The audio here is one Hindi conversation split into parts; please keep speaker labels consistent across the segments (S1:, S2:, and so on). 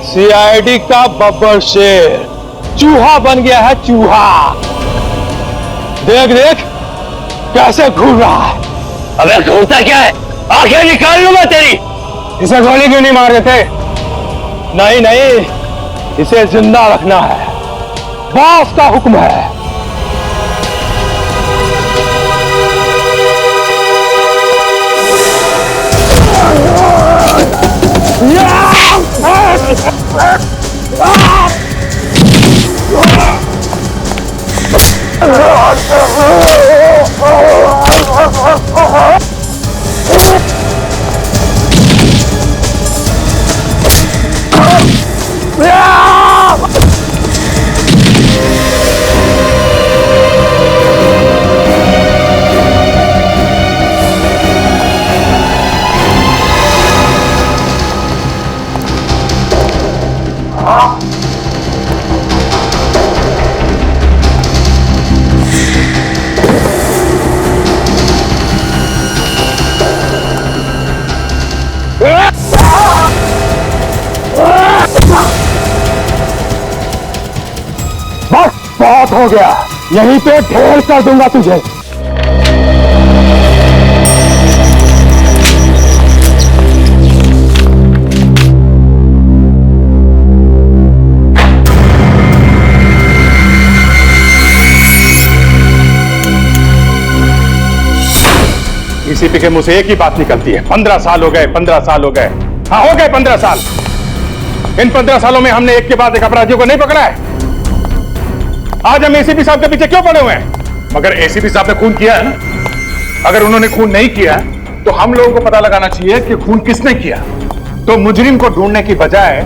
S1: सीआईडी का बब्बर शेर चूहा बन गया है, चूहा। देख देख कैसे घूर रहा है।
S2: अबे घूरता क्या है? आंखें निकाल लूंगा तेरी।
S1: इसे गोली क्यों नहीं मार रहे थे? नहीं नहीं, इसे जिंदा रखना है, बॉस का हुक्म है। बहुत हो गया, यहीं पे ढेर कर दूंगा तुझे।
S3: ईसीपी के मुंह से एक ही बात निकलती है, 15 साल हो गए, 15 साल हो गए। हाँ हो गए 15 साल। इन 15 सालों में हमने एक के बाद एक अपराधियों को नहीं पकड़ा है। आज हम एसीपी साहब के पीछे क्यों पड़े हुए हैं? मगर एसीपी साहब ने खून किया है ना। अगर उन्होंने खून नहीं किया तो हम लोगों को पता लगाना चाहिए कि खून किसने किया। तो मुजरिम को ढूंढने की बजाय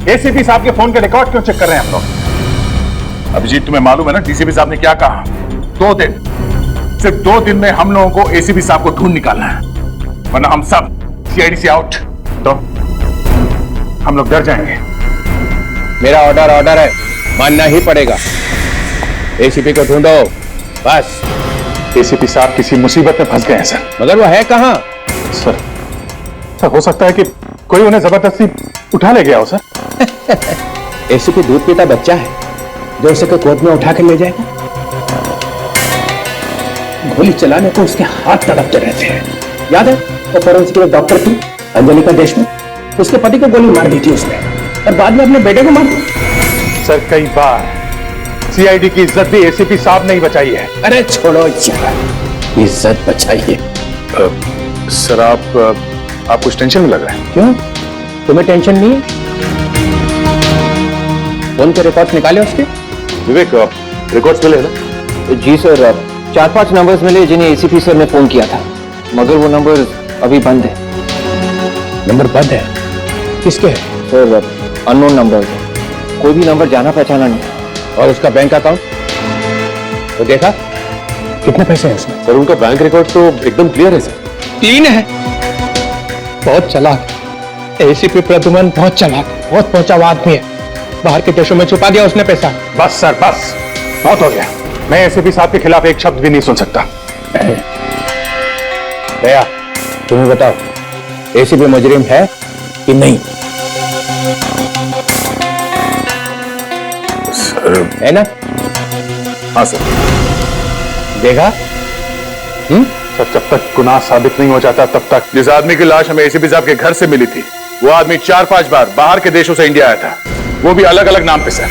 S3: एसीपी साहब के फोन के रिकॉर्ड क्यों चेक कर रहे हैं हम लोग? अभिजीत तुम्हें मालूम है ना डीसीपी साहब ने क्या कहा? 2 दिन, सिर्फ 2 दिन में हम लोगों को एसीपी साहब को ढूंढ निकालना है, वरना हम सब सीआईडी से आउट। तो हम लोग डर जाएंगे।
S1: मेरा ऑर्डर है, मानना ही पड़ेगा। एसीपी को ढूंढो बस।
S3: एसीपी साहब किसी मुसीबत में फंस गए हैं सर।
S1: मगर वो है कहां?
S3: सर हो सकता है कि कोई उन्हें जबरदस्ती उठा ले गया हो सर।
S1: एसीपी दूध पीता बच्चा है जो उसे गोद में उठा कर ले जाएगा? गोली चलाने को उसके हाथ तड़पते रहते हैं। याद है वो फोरेंसिक के डॉक्टर थी अंजलिका देशमुख, उसके पति को गोली मार दी थी उसने और बाद में अपने बेटे को मार दिया।
S3: सर कई बार सीआईडी की इज्जत भी एसीपी साहब ने ही बचाई है।
S1: अरे छोड़ो यार, इज्जत बचाइए।
S3: सर आप कुछ टेंशन में लग रहे हैं।
S1: क्यों, तुम्हें टेंशन नहीं है? फोन के रिकॉर्ड्स निकाले उसके?
S3: विवेक रिकॉर्ड्स मिले ना?
S4: जी सर, 4-5 नंबर्स मिले जिन्हें एसीपी सर ने फोन किया था, मगर वो नंबर अभी बंद है।
S1: नंबर बंद है? किसके है?
S4: सर अननोन नंबर, कोई भी नंबर जाना पहचाना नहीं।
S1: और उसका बैंक अकाउंट तो देखा? कितने पैसे हैं उसमें?
S3: सर उनका बैंक रिकॉर्ड तो एकदम क्लियर है सर।
S1: 3 है। बहुत चालाक एसीपी प्रद्युमन, बहुत चालाक, बहुत पहुंचा हुआ आदमी है। बाहर के देशों में छुपा दिया उसने पैसा।
S3: बस सर बस, बहुत हो गया। मैं एसीपी साहब के खिलाफ एक शब्द भी नहीं सुन सकता।
S1: दया, तुम्हें बताओ एसीपी मुजरिम है कि नहीं? है ना?
S3: हाँ सर।
S1: देखा?
S3: सर जब तक गुनाह साबित नहीं हो जाता तब तक। जिस आदमी की लाश हमें एसीपी साहब के घर से मिली थी, वो आदमी 4-5 बार बाहर के देशों से इंडिया आया था, वो भी अलग अलग नाम पे सर।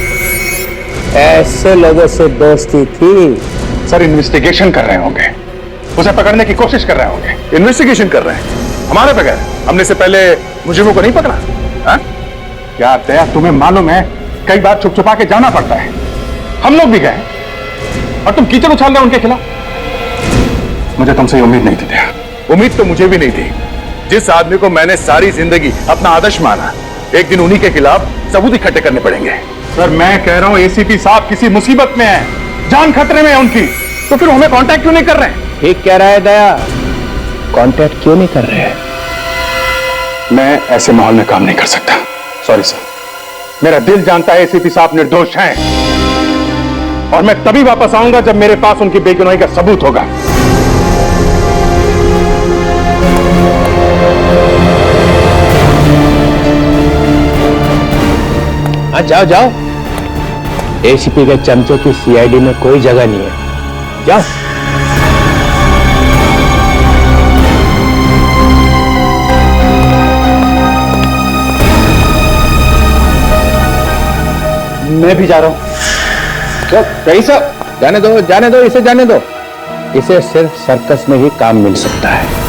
S1: ऐसे लोगों से दोस्ती थी?
S3: सर इन्वेस्टिगेशन कर रहे होंगे, उसे पकड़ने की कोशिश कर रहे होंगे। इन्वेस्टिगेशन कर रहे हैं हमारे बगैर? हमने से पहले मुजरिमों को नहीं पकड़ा? हाँ? क्या दया, तुम्हें मालूम है कई बार छुप छुपा के जाना पड़ता है। हम लोग भी गए और तुम कीचड़ उछाल रहे हो उनके खिलाफ। मुझे तुमसे उम्मीद नहीं थी दया। उम्मीद तो मुझे भी नहीं थी। जिस आदमी को मैंने सारी जिंदगी अपना आदर्श माना, एक दिन उन्हीं के खिलाफ सबूत इकट्ठे करने पड़ेंगे। सर मैं कह रहा हूं एसीपी साहब किसी मुसीबत में है, जान खतरे में है उनकी, तो फिर हमें कांटेक्ट क्यों नहीं कर रहे हैं?
S1: ठीक कह रहा है दया, कांटेक्ट क्यों नहीं कर रहे हैं?
S3: मैं ऐसे माहौल में काम नहीं कर सकता। सॉरी सर, मेरा दिल जानता है एसीपी साहब निर्दोष हैं, और मैं तभी वापस आऊंगा जब मेरे पास उनकी बेगुनाही का सबूत होगा।
S1: हाँ जाओ जाओ, एसीपी के चमचों की सीआईडी में कोई जगह नहीं है, जाओ। मैं भी जा रहा हूं। तो कहीं सब जाने दो, जाने दो, इसे जाने दो। इसे सिर्फ सर्कस में ही काम मिल सकता है।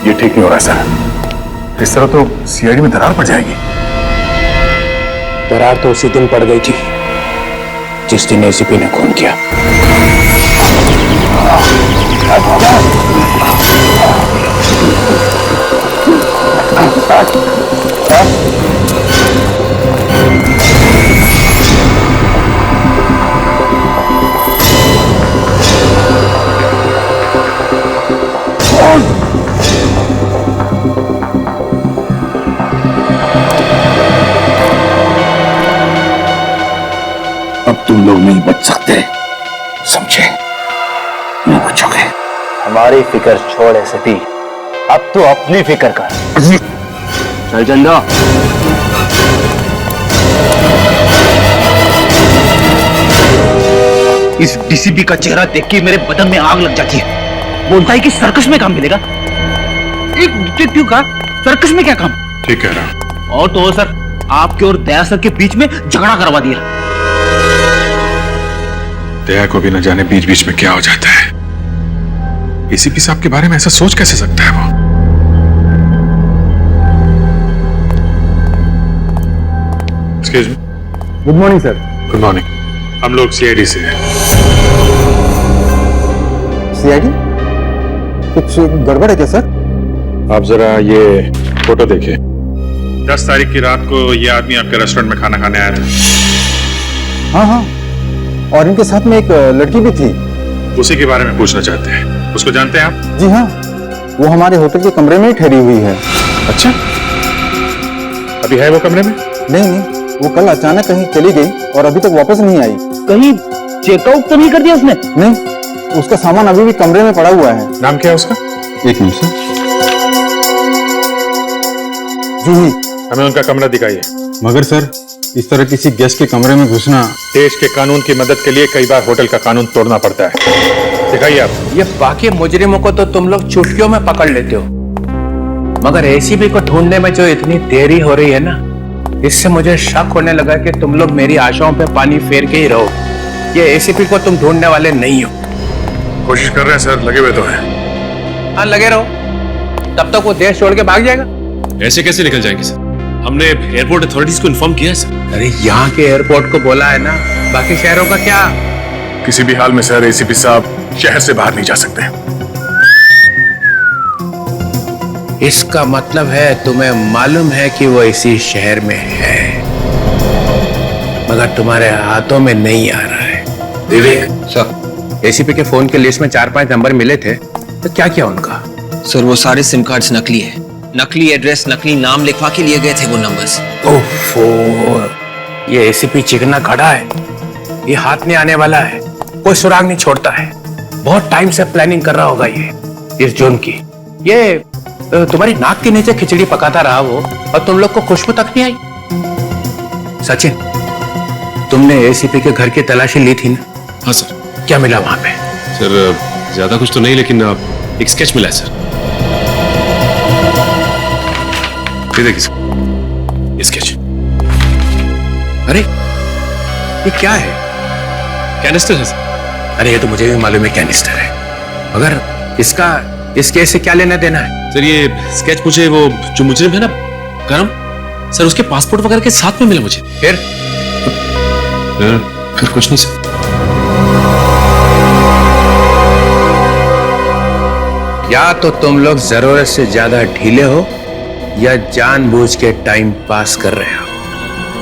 S3: ये ठीक नहीं हो रहा सर, इस तरह तो सीआईडी में दरार पड़ जाएगी।
S1: दरार तो उसी दिन पड़ गई थी जिस दिन एसीपी ने खून किया।
S5: अब तुम लोग नहीं बच सकते, समझे? नहीं बचोगे।
S2: हमारी फिक्र छोड़ एसीपी, अब तो अपनी फिक्र कर। चल चंदा।
S5: इस डीसीपी का चेहरा देख के मेरे बदन में आग लग जाती है। बोलता है कि सर्कस में काम मिलेगा। एक डिटेक्टिव का सर्कस में क्या काम?
S3: ठीक कह रहा।
S5: और तो सर, आपके और दया सर के बीच में झगड़ा करवा दिया।
S3: दया को भी न जाने बीच बीच में क्या हो जाता है। एसीपी साहब के बारे में ऐसा सोच कैसे सकता है वो? Excuse me.
S6: Good morning sir.
S3: Good morning. हम लोग सीआईडी से हैं।
S6: सीआईडी? कुछ गड़बड़ है क्या सर?
S3: आप जरा ये फोटो देखिए। 10 तारीख की रात को ये आदमी आपके रेस्टोरेंट में खाना खाने आया था।
S6: हाँ हाँ, और इनके साथ में एक लड़की भी थी।
S3: उसी के बारे में पूछना चाहते हैं। उसको जानते हैं आप?
S6: जी हाँ, वो हमारे होटल के कमरे में ही ठहरी हुई है।
S3: अच्छा, अभी है वो कमरे में?
S6: नहीं नहीं, वो कल अचानक कहीं चली गई और अभी तक वापस नहीं आई।
S5: कहीं चेकआउट तो नहीं कर दिया उसने?
S6: नहीं, उसका सामान अभी भी कमरे में पड़ा हुआ है।
S3: नाम क्या है उसका?
S6: एक मिनट सर। जूही।
S3: हमें उनका कमरा दिखाइए।
S6: मगर सर, इस तरह किसी गेस्ट के कमरे में घुसना।
S3: देश के कानून की मदद के लिए कई बार होटल का कानून तोड़ना पड़ता है। दिखाइए आप।
S1: ये बाकी मुजरिमों को तो तुम लोग चुटकियों में पकड़ लेते हो, मगर एसीपी को ढूंढने में जो इतनी देरी हो रही है ना, इससे मुझे शक होने लगा कि तुम लोग मेरी आशाओं पे पानी फेर के ही रहो। ये एसीपी को तुम ढूंढने वाले नहीं हो।
S3: कोशिश कर रहे हैं सर, लगे हुए तो हैं।
S1: हाँ लगे रहो, तब तक वो देश छोड़ के भाग जाएगा।
S7: ऐसे कैसे निकल जाएंगे सर? हमने एयरपोर्ट अथॉरिटीज को इन्फॉर्म किया है सर।
S1: अरे यहाँ के एयरपोर्ट को बोला है ना, बाकी शहरों का क्या?
S3: किसी भी हाल में सर एसीपी साहब शहर से बाहर नहीं जा सकते।
S1: इसका मतलब है तुम्हें मालूम है कि वो इसी शहर में है, मगर तुम्हारे हाथों में नहीं आ रहा है। विवेक सर, एसीपी के फोन के लिस्ट में 4-5 नंबर मिले थे, तो क्या किया उनका?
S4: सर वो सारे सिम कार्ड्स नकली है। नकली एड्रेस, नकली नाम लिखवा के लिए गए थे वो नंबर्स।
S1: ओफो, ये एसीपी चिकना खड़ा है, ये हाथ नहीं आने वाला है, कोई सुराग नहीं छोड़ता है। बहुत टाइम से प्लानिंग कर रहा होगा ये इस जोन की। ये तुम्हारी नाक के नीचे खिचड़ी पकाता रहा वो, और तुम लोग को खुशबू तक नहीं आई। सचिन, तुमने एसीपी के घर की तलाशी ली थी ना?
S7: हाँ सर।
S1: क्या मिला वहां पे?
S7: सर ज्यादा कुछ तो नहीं, लेकिन एक स्केच मिला है सर। ये देखिए सर, ये स्केच।
S1: अरे ये क्या है?
S7: कैनिस्टर है सर।
S1: अरे ये तो मुझे भी मालूम है कैनिस्टर है, मगर इस केस से क्या लेना देना है?
S7: सर ये स्केच मुझे वो जो मुजरिम है ना करम सर, उसके पासपोर्ट वगैरह के साथ में मिला मुझे। फिर कुछ नहीं सर।
S1: या तो तुम लोग जरूरत से ज्यादा ढीले हो, या जानबूझ के टाइम पास कर रहे हो,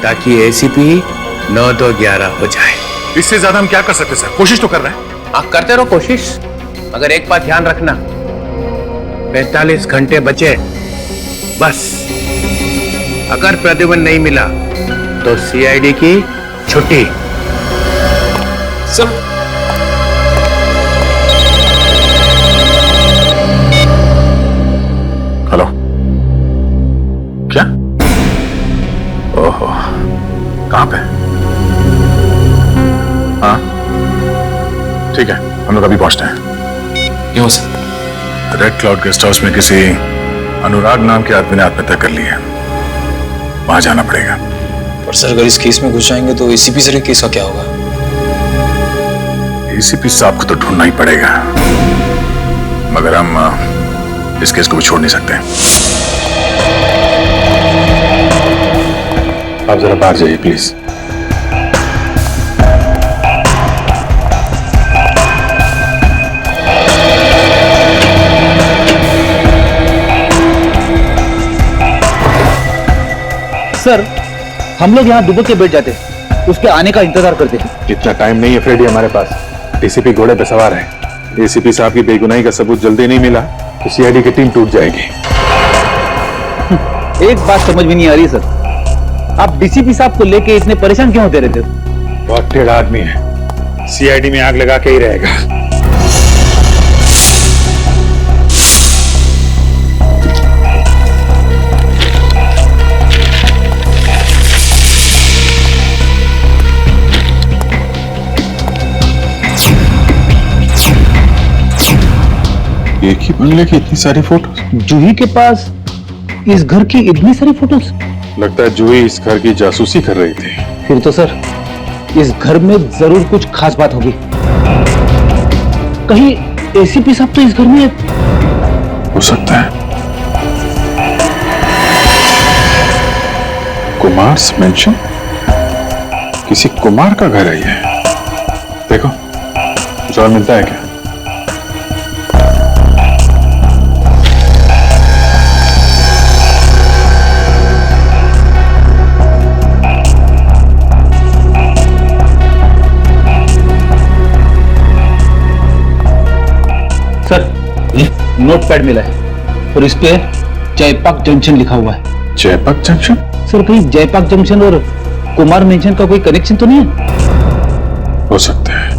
S1: ताकि एसीपी 9-2-11 हो जाए।
S3: इससे ज्यादा हम क्या कर सकते सर? कोशिश तो कर रहे हैं।
S1: आप करते रहो कोशिश, मगर एक बात ध्यान रखना, 45 घंटे बचे बस। अगर प्रतिबंध नहीं मिला तो सीआईडी की छुट्टी।
S3: ठीक है, हम लोग अभी पहुंचते हैं।
S7: क्यों sir?
S3: Red cloud guest house में किसी अनुराग नाम के आदमी ने आत्महत्या कर ली है, वहां जाना पड़ेगा।
S8: पर सर अगर इस केस में घुस जाएंगे तो एसीपी सर के केस का क्या होगा?
S3: एसीपी साहब को तो ढूंढना ही पड़ेगा, मगर हम इस केस को भी छोड़ नहीं सकते। आप जरा बाहर जाइए प्लीज।
S5: सर हम लोग यहाँ दुबक के बैठ जाते, उसके आने का इंतजार करते हैं।
S3: इतना टाइम नहीं है फ्रेडी हमारे पास। डीसीपी घोड़े पे सवार है। एसीपी साहब की बेगुनाही का सबूत जल्दी नहीं मिला तो सीआईडी की टीम टूट जाएगी।
S5: एक बात समझ में नहीं आ रही सर, आप डीसीपी साहब को लेके इतने परेशान क्यों होते रहते हो?
S3: बहुत टेढ़ा आदमी है, सीआईडी में आग लगा के ही रहेगा। एक ही बंगले की इतनी सारी फोटो?
S5: जूही के पास इस घर की इतनी सारी फोटोज?
S3: लगता है जूही इस घर की जासूसी कर रही थी।
S5: फिर तो सर इस घर में जरूर कुछ खास बात होगी। कहीं एसीपी साहब तो इस घर में
S3: हो सकता है। कुमार्स मेंशन, किसी कुमार का घर है ये। देखो कुछ और मिलता है क्या?
S5: सर नोटपैड मिला है और इस पे जयपाक जंक्शन लिखा हुआ है।
S3: जयपाक जंक्शन?
S5: सर कहीं जयपाक जंक्शन और कुमार मेंशन का कोई कनेक्शन तो नहीं है?
S3: हो सकता है,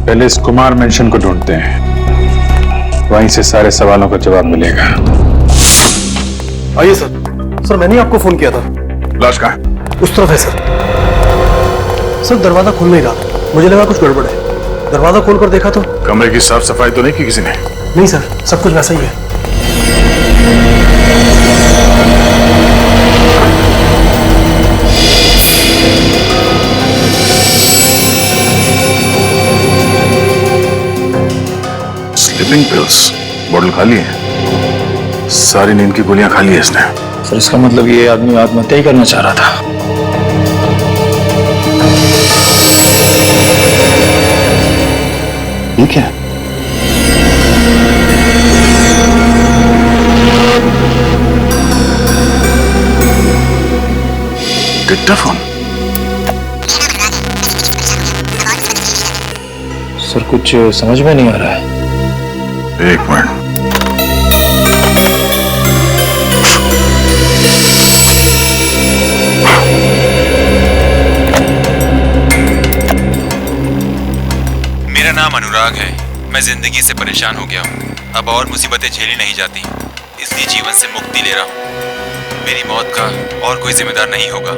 S3: पहले इस कुमार मेंशन को ढूंढते हैं, वहीं से सारे सवालों का जवाब मिलेगा।
S6: आइए सर। सर मैंने आपको फोन किया था।
S3: लाश कहाँ है?
S6: उस तरफ है सर। सर दरवाजा खुल नहीं रहा, मुझे लगा कुछ गड़बड़ है। दरवाजा खोलकर देखा तो
S3: कमरे की साफ सफाई तो नहीं की किसी ने?
S6: नहीं सर, सब कुछ वैसा ही है।
S3: स्लीपिंग पिल्स बोतल खाली है, सारी नींद की गोलियां खा ली है इसने।
S8: सर इसका मतलब ये आदमी आत्महत्या ही करना चाह रहा था।
S3: ठीक है, डिक्टाफोन।
S8: सर कुछ समझ में नहीं आ रहा है।
S3: एक मिनट।
S9: मेरा नाम अनुराग है। मैं जिंदगी से परेशान हो गया हूँ, अब और मुसीबतें झेली नहीं जाती, इसलिए जीवन से मुक्ति ले रहा हूँ। मेरी मौत का और कोई जिम्मेदार नहीं होगा।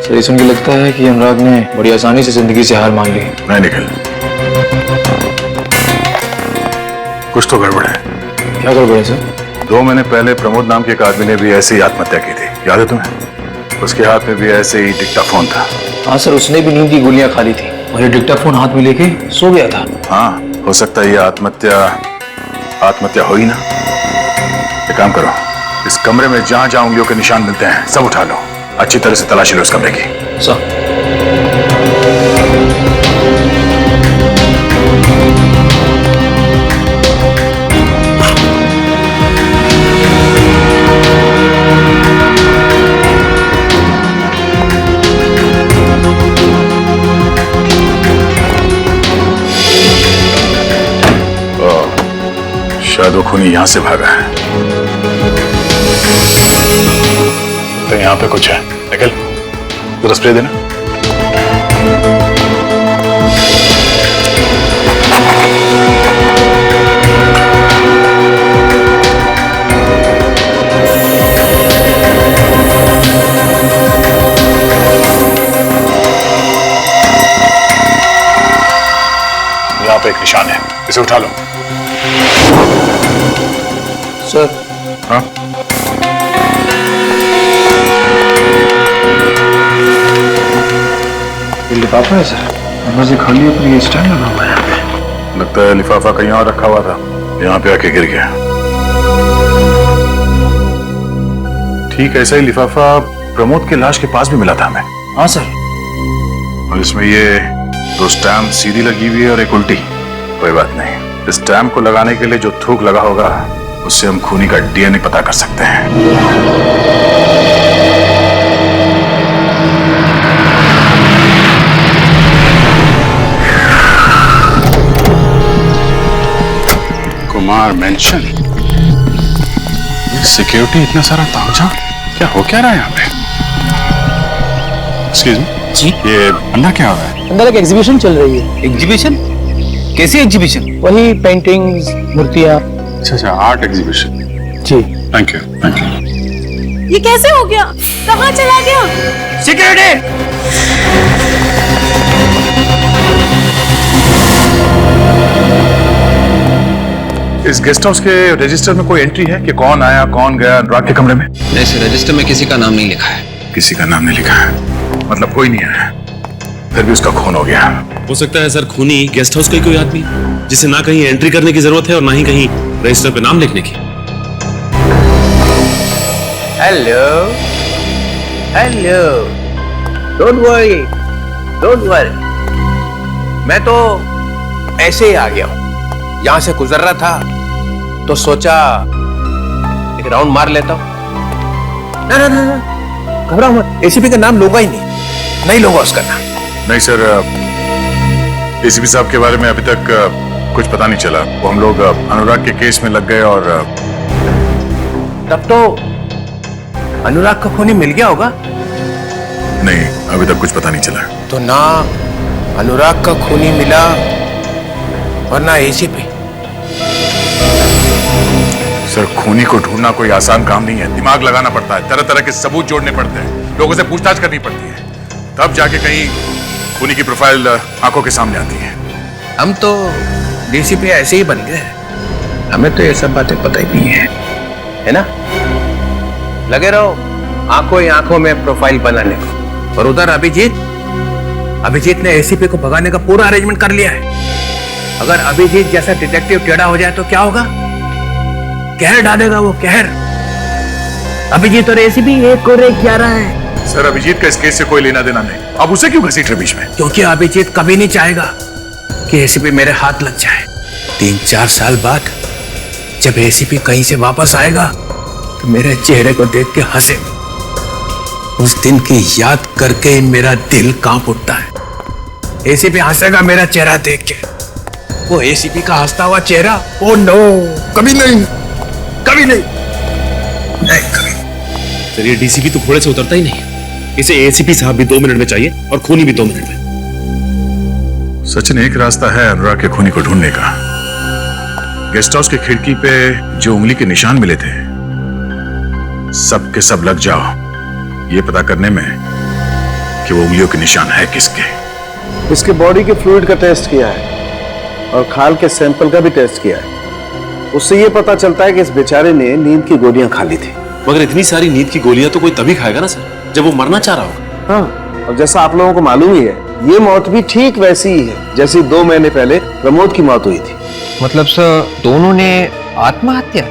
S8: सर ये सुन के लगता है कि अनुराग ने बड़ी आसानी से जिंदगी से हार मान ली।
S3: नहीं निखिल, कुछ तो गड़बड़ है।
S8: क्या गड़बड़ है सर?
S3: 2 महीने पहले प्रमोद नाम के एक आदमी ने भी ऐसे ही आत्महत्या की थी, याद है तुम्हें? उसके हाथ में भी ऐसे ही डिक्टाफोन था।
S8: हाँ सर, उसने भी नींद की गोलियां खा ली थी और ये डिक्टाफोन हाथ में लेके सो गया था।
S3: हाँ, हो सकता है ये आत्महत्या हो ही ना। एक काम करो, इस कमरे में जहां जहां उंगलियों के निशान मिलते हैं सब उठा लो, अच्छी तरह से तलाशी लो इस कमरे की।
S8: सर
S3: शायद वो खूनी यहां से भागा है। तो यहां पे कुछ है। निकल, जरा स्प्रे देना। यहां पे एक निशान है, इसे उठा लो।
S4: सर
S3: हाँ?
S8: ये लिफाफा है सर, नंबर खाली है पर ये स्टैंड लगा हुआ है यहाँ पे।
S3: लगता है लिफाफा कहीं और रखा हुआ था, यहाँ पे आके गिर गया। ठीक ऐसा ही लिफाफा प्रमोद की लाश के पास भी मिला था हमें।
S8: हाँ सर।
S3: और इसमें ये 2 स्टैम्प सीधी लगी हुई है और एक उल्टी। कोई बात नहीं, इस स्टैम्प को लगाने के लिए जो थूक लगा होगा उससे हम खूनी का डीएनए पता कर सकते हैं। कुमार मेंशन, सिक्योरिटी इतना सारा तामझाम, क्या हो क्या रहा है यहाँ पे? एक्सक्यूज मी
S5: जी,
S3: ये अंदर क्या हो रहा है?
S6: अंदर एक एग्जीबिशन चल रही है।
S5: एग्जीबिशन? कैसी एग्जीबिशन?
S6: वही पेंटिंग्स, मूर्तियां।
S3: अच्छा, आर्ट एग्जीबिशन।
S6: जी।
S3: Thank you.
S10: ये कैसे हो गया? कहाँ चला गया?
S5: सिक्योरिटी!
S3: इस गेस्ट हाउस के रजिस्टर में कोई एंट्री है कि कौन आया कौन गया अनुराग के कमरे में?
S8: नहीं सर, रजिस्टर में किसी का नाम नहीं लिखा है।
S3: किसी का नाम नहीं लिखा है, मतलब कोई नहीं आया, फिर भी उसका खून हो गया।
S7: हो सकता है सर खूनी गेस्ट हाउस का ही कोई आदमी, जिसे ना कहीं एंट्री करने की जरूरत है और ना ही कहीं रजिस्टर पे नाम लिखने की।
S1: हेलो हेलो, डोंट वरी, मैं तो ऐसे ही आ गया हूं। यहां से गुजर रहा था तो सोचा एक राउंड मार लेता हूं। ना ना ना ना, घबराओ मत, एसीपी का नाम लोगा ही नहीं लोगा उसका नाम।
S3: नहीं सर, एसीपी साहब के बारे में अभी तक कुछ पता नहीं चला। वो हम लोग अनुराग के केस में लग गए और
S1: तब तो अनुराग का खूनी मिल गया होगा।
S3: नहीं, अभी तक कुछ पता नहीं चला।
S1: तो ना अनुराग का खूनी मिला और ना एसीपी।
S3: सर, खूनी को ढूंढना कोई आसान काम नहीं है, दिमाग लगाना पड़ता है, तरह तरह के सबूत जोड़ने पड़ते हैं, लोगों से पूछताछ करनी पड़ती है, तब जाके कहीं खूनी की प्रोफाइल आंखों के सामने आती है।
S1: हम तो डीसीपी ऐसे ही बन गए, हमें तो ये सब बातें पता ही नहीं है ना? लगे रहो आंखों ही आंखों में प्रोफाइल बनाने को। और उधर अभिजीत ने एसीपी को भगाने का पूरा अरेंजमेंट कर लिया है। अगर अभिजीत जैसा डिटेक्टिव टेढ़ा हो जाए तो क्या होगा? कहर डालेगा वो, कहर। अभिजीत और एसीपी एक और एक 11 है।
S3: सर, अभिजीत का इस केस से कोई लेना देना नहीं, अब उसे क्यों घसीट रहे बीच में?
S1: क्योंकि अभिजीत कभी नहीं चाहेगा कि एसीपी मेरे हाथ लग जाए। 3-4 साल बाद जब एसीपी कहीं से वापस आएगा तो मेरे चेहरे को देख के हंसे। उस दिन की याद करके मेरा दिल कांप उठता है। एसीपी हंसेगा मेरा चेहरा देख के। वो एसीपी का हंसता हुआ चेहरा, ओ नो, कभी नहीं, कभी नहीं, नहीं कभी।
S7: सर, ये डीसीपी तो घोड़े से उतरता ही नहीं। इसे एसीपी साहब भी 2 मिनट में चाहिए और खूनी भी 2 मिनट में।
S3: सचिन, एक रास्ता है अनुराग के खूनी को ढूंढने का। गेस्ट हाउस की खिड़की पे जो उंगली के निशान मिले थे, सब के सब लग जाओ ये पता करने में कि वो उंगलियों के निशान है किसके।
S6: इसके बॉडी के फ्लूइड का टेस्ट किया है और खाल के सैंपल का भी टेस्ट किया है। उससे ये पता चलता है कि इस बेचारे ने नींद की गोलियां खा ली थी।
S7: मगर इतनी सारी नींद की गोलियां तो कोई तभी खाएगा ना सर, जब वो मरना चाह रहा होगा।
S6: हाँ, और जैसा आप लोगों को मालूम ही है, ये मौत भी ठीक वैसी ही है जैसी 2 महीने पहले प्रमोद की मौत हुई थी।
S4: मतलब सर, दोनों ने आत्महत्या?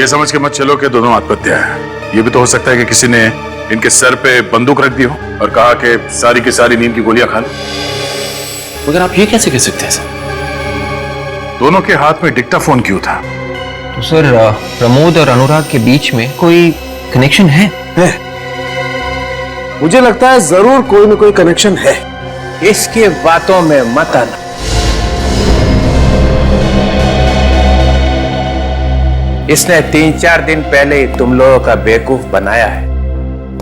S3: ये समझ के मत चलो कि दोनों आत्महत्या है। ये भी तो हो सकता है कि किसी ने इनके सर पे बंदूक रख दी हो और कहा कि सारी की सारी नींद की गोलियां खा लो।
S7: मगर आप ये कैसे कह सकते हैं सर?
S3: दोनों के हाथ में डिक्टाफोन क्यों था?
S4: तो सर, प्रमोद और अनुराग के बीच में कोई कनेक्शन है?
S6: मुझे लगता है जरूर कोई न कोई कनेक्शन है।
S1: इसकी बातों में मत आना। इसने 3-4 दिन पहले ही तुम लोगों का बेवकूफ बनाया है।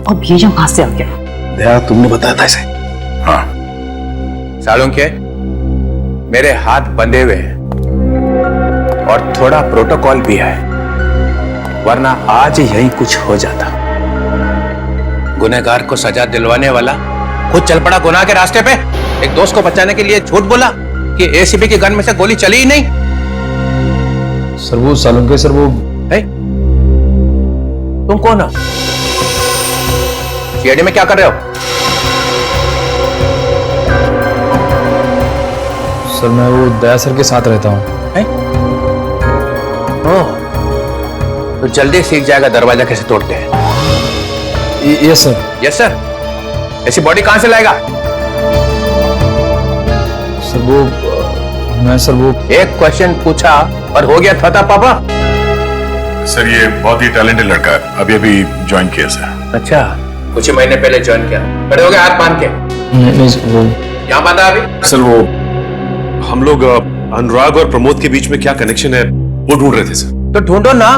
S10: अब ये जो कहां से आ गया?
S6: दया, तुमने बताया था इसे?
S3: हाँ।
S1: सालुंके, मेरे हाथ बंधे हुए हैं और थोड़ा प्रोटोकॉल भी है, वरना आज यही कुछ हो जाता। गुनहगार को सजा दिलवाने वाला खुद चल पड़ा गुनाह के रास्ते पे। एक दोस्त को बचाने के लिए झूठ बोला कि एसीपी के गन में से गोली चली ही नहीं?
S8: सर वो सालुंके सर वो
S1: है? तुम कौन हो? सीआईडी में क्या कर रहे हो?
S8: सर मैं वो दया सर के साथ रहता हूँ।
S1: ओह, तो जल्दी सीख जाएगा दरवाजा कैसे तोड़ते हैं।
S8: Yes sir.
S1: Yes sir. ऐसी बॉडी कहां से लाएगा?
S8: सर वो मैं सर वो
S1: एक क्वेश्चन पूछा और हो गया था पापा।
S3: सर ये बहुत ही टैलेंटेड लड़का है, अभी अभी ज्वाइन किया सर।
S1: अच्छा, कुछ ही महीने पहले ज्वाइन किया। खड़े हो गए हाथ बांध के।
S8: नहीं सर, वो
S1: यहाँ बांधा अभी?
S7: सर वो हम लोग अनुराग और प्रमोद के बीच में क्या कनेक्शन है वो ढूंढ रहे थे सर।
S1: तो ढूंढो ना।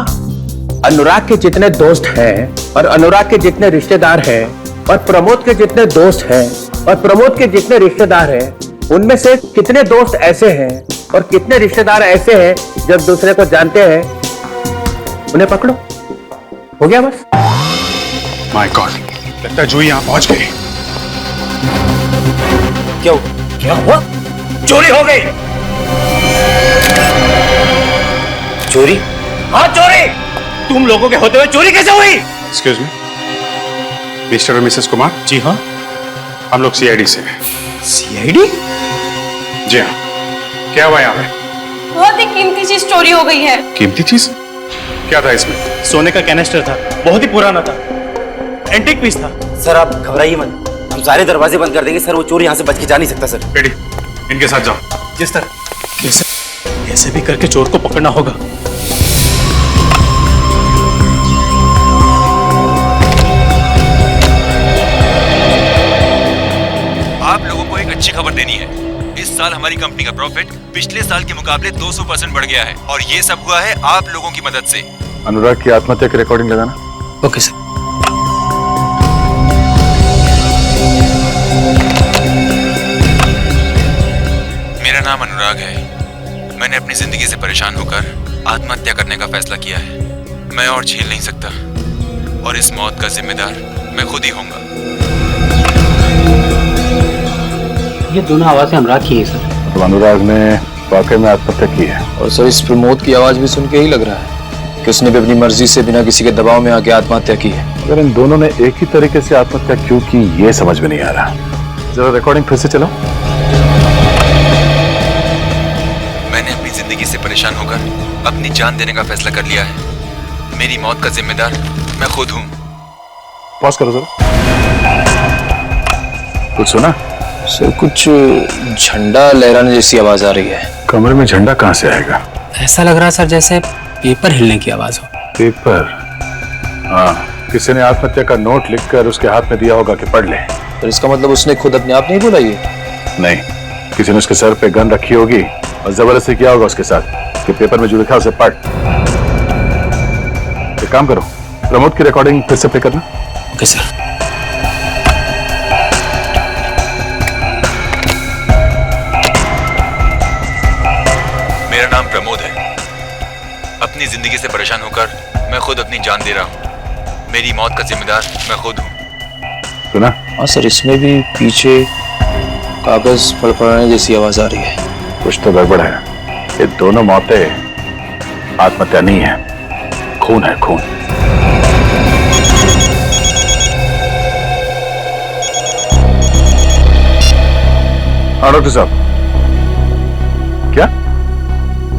S1: अनुराग के जितने दोस्त हैं और अनुराग के जितने रिश्तेदार हैं और प्रमोद के जितने दोस्त हैं और प्रमोद के जितने रिश्तेदार हैं, उनमें से कितने दोस्त ऐसे हैं और कितने रिश्तेदार ऐसे हैं जब दूसरे को जानते हैं, उन्हें पकड़ो। हो गया बस।
S3: माय गॉड, लगता है जूही यहाँ पहुंच गई।
S1: क्या हुआ? चोरी हो गई। चोरी? हाँ चोरी। तुम लोगों के होते हुए चोरी कैसे हुई?
S3: एक्सक्यूज मी, मिस्टर और मिसेस कुमार?
S5: जी हाँ।
S3: हम लोग सीआईडी से हैं।
S1: सीआईडी?
S3: जी हाँ। क्या हुआ यहाँ पे?
S10: बहुत ही कीमती चीज चोरी हो गई है।
S3: कीमती चीज? क्या था इसमें?
S5: सोने का कैनिस्टर था, बहुत ही पुराना था, एंटीक पीस था।
S2: सर आप घबराइए मत, हम सारे दरवाजे बंद कर देंगे सर। वो चोर यहाँ से बच के जा नहीं सकता सर।
S3: रेडी, इनके साथ जाओ।
S5: जी सर। कैसे भी करके चोर को पकड़ना होगा।
S9: आप लोगों को एक अच्छी खबर देनी है। इस साल हमारी कंपनी का प्रॉफिट पिछले साल के मुकाबले 200% बढ़ गया है और ये सब हुआ है आप लोगों की मदद से।
S3: अनुराग की आत्महत्या की रिकॉर्डिंग लगाना।
S1: Okay sir.
S9: मेरा नाम अनुराग है। मैंने अपनी जिंदगी से परेशान होकर आत्महत्या करने का फैसला किया है। मैं और झेल नहीं सकता और इस मौत का जिम्मेदार मैं खुद ही होऊंगा।
S2: ये दोनों आवाजें अनुराग की है सर।
S3: तो अनुराग ने वाकई में आत्महत्या की है।
S8: और सर इस प्रमोद की आवाज भी सुन के ही लग रहा है कि उसने भी अपनी मर्जी से बिना किसी के दबाव में आके आत्महत्या की है।
S3: अगर इन दोनों ने एक ही तरीके से आत्महत्या क्यों की ये समझ में नहीं आ रहा। जरा रिकॉर्डिंग फिर से चलाओ।
S9: मैंने अपनी जिंदगी से परेशान होकर अपनी जान देने का फैसला कर लिया है। मेरी मौत का जिम्मेदार मैं खुद हूँ।
S3: पॉज करो जरा। कुछ सुना?
S8: सर कुछ झंडा लहराने जैसी आवाज आ रही है।
S3: कमरे में झंडा कहाँ से आएगा?
S1: ऐसा लग रहा सर जैसे पेपर हिलने की आवाज हो।
S3: पेपर? हाँ, किसी ने आत्महत्या का नोट लिखकर उसके हाथ में दिया होगा कि पढ़ ले।
S8: तो इसका मतलब उसने खुद अपने आप नहीं बोला ये?
S3: नहीं, किसी ने उसके सर पे गन रखी होगी और जबरदस्ती किया होगा उसके साथ कि पेपर में जो लिखा उसे पढ़। एक काम करो, प्रमोद की रिकॉर्डिंग फिर से प्ले करना।
S1: Okay sir.
S9: मेरा नाम प्रमोद है। अपनी जिंदगी से परेशान होकर मैं खुद अपनी जान दे रहा हूँ। मेरी मौत का जिम्मेदार मैं खुद हूँ।
S3: सुना?
S8: हाँ सर, इसमें भी पीछे कागज फड़फड़ाने जैसी आवाज आ रही है।
S3: कुछ तो गड़बड़ है। ये दोनों मौतें आत्महत्या नहीं है, खून है, खून। हाँ डॉक्टर साहब, क्या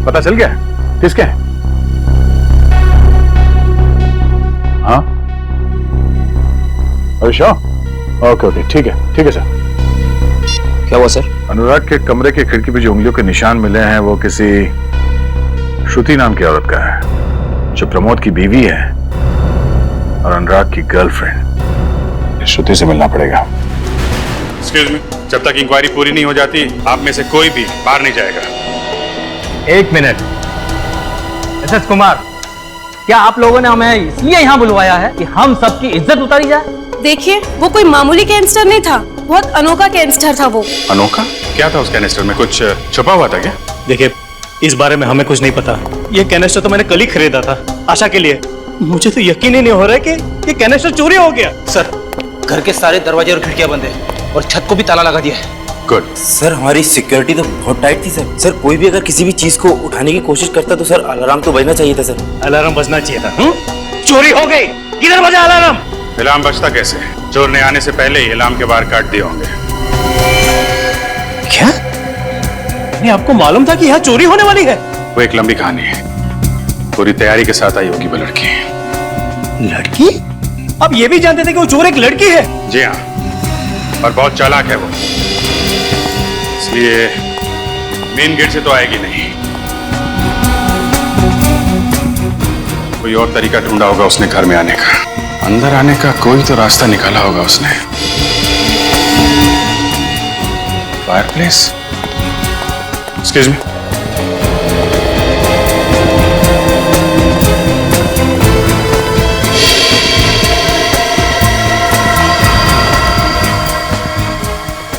S3: पता चल गया किसके हैं? हाँ, अरे ओके ओके, ठीक है सर।
S8: क्या हुआ सर?
S3: अनुराग के कमरे की खिड़की पे जो उंगलियों के निशान मिले हैं वो किसी श्रुति नाम की औरत का है, जो प्रमोद की बीवी है और अनुराग की गर्लफ्रेंड। श्रुति से मिलना पड़ेगा। एक्सक्यूज मी, जब तक इंक्वायरी पूरी नहीं हो जाती आप में से कोई भी बाहर नहीं जाएगा।
S5: एक मिनट। मिसेस कुमार, क्या आप लोगों ने हमें इसलिए यहाँ बुलवाया है कि हम सबकी इज्जत उतारी जाए?
S10: देखिए, वो कोई मामूली कैंसर नहीं था, बहुत अनोखा कैंसर था वो।
S3: अनोखा? क्या था उस कैनिस्टर में? कुछ छुपा हुआ था क्या?
S5: देखिए, इस बारे में हमें कुछ नहीं पता। ये कैनिस्टर तो मैंने कल ही खरीदा था आशा के लिए। मुझे तो यकीन ही नहीं हो रहा है कि ये कैनिस्टर चोरी हो गया।
S2: सर, घर के सारे दरवाजे और खिड़कियां बंद है और छत को भी ताला लगा दिया है।
S9: गुड।
S11: सर हमारी सिक्योरिटी तो बहुत टाइट थी सर। सर कोई भी अगर किसी भी चीज को उठाने की कोशिश करता तो सर अलार्म तो बजना चाहिए था सर।
S5: अलार्म बजना चाहिए था। चोरी हो गई, किधर बजा अलार्म?
S3: अलार्म बजता कैसे? चोर ने आने से पहले ही अलार्म के बाहर काट दिए होंगे।
S5: क्या? नहीं, आपको मालूम था कि यहाँ चोरी होने वाली है?
S3: वो एक लंबी कहानी है, पूरी तैयारी के साथ आई होगी वो लड़की।
S5: लड़की? आप ये भी जानते थे कि वो चोर एक लड़की है?
S3: जी हाँ, और बहुत चालाक है वो, इसलिए मेन गेट से तो आएगी नहीं। कोई और तरीका ढूंढा होगा उसने घर में आने का, अंदर आने का कोई तो रास्ता निकाला होगा उसने। फायरप्लेस? Excuse me.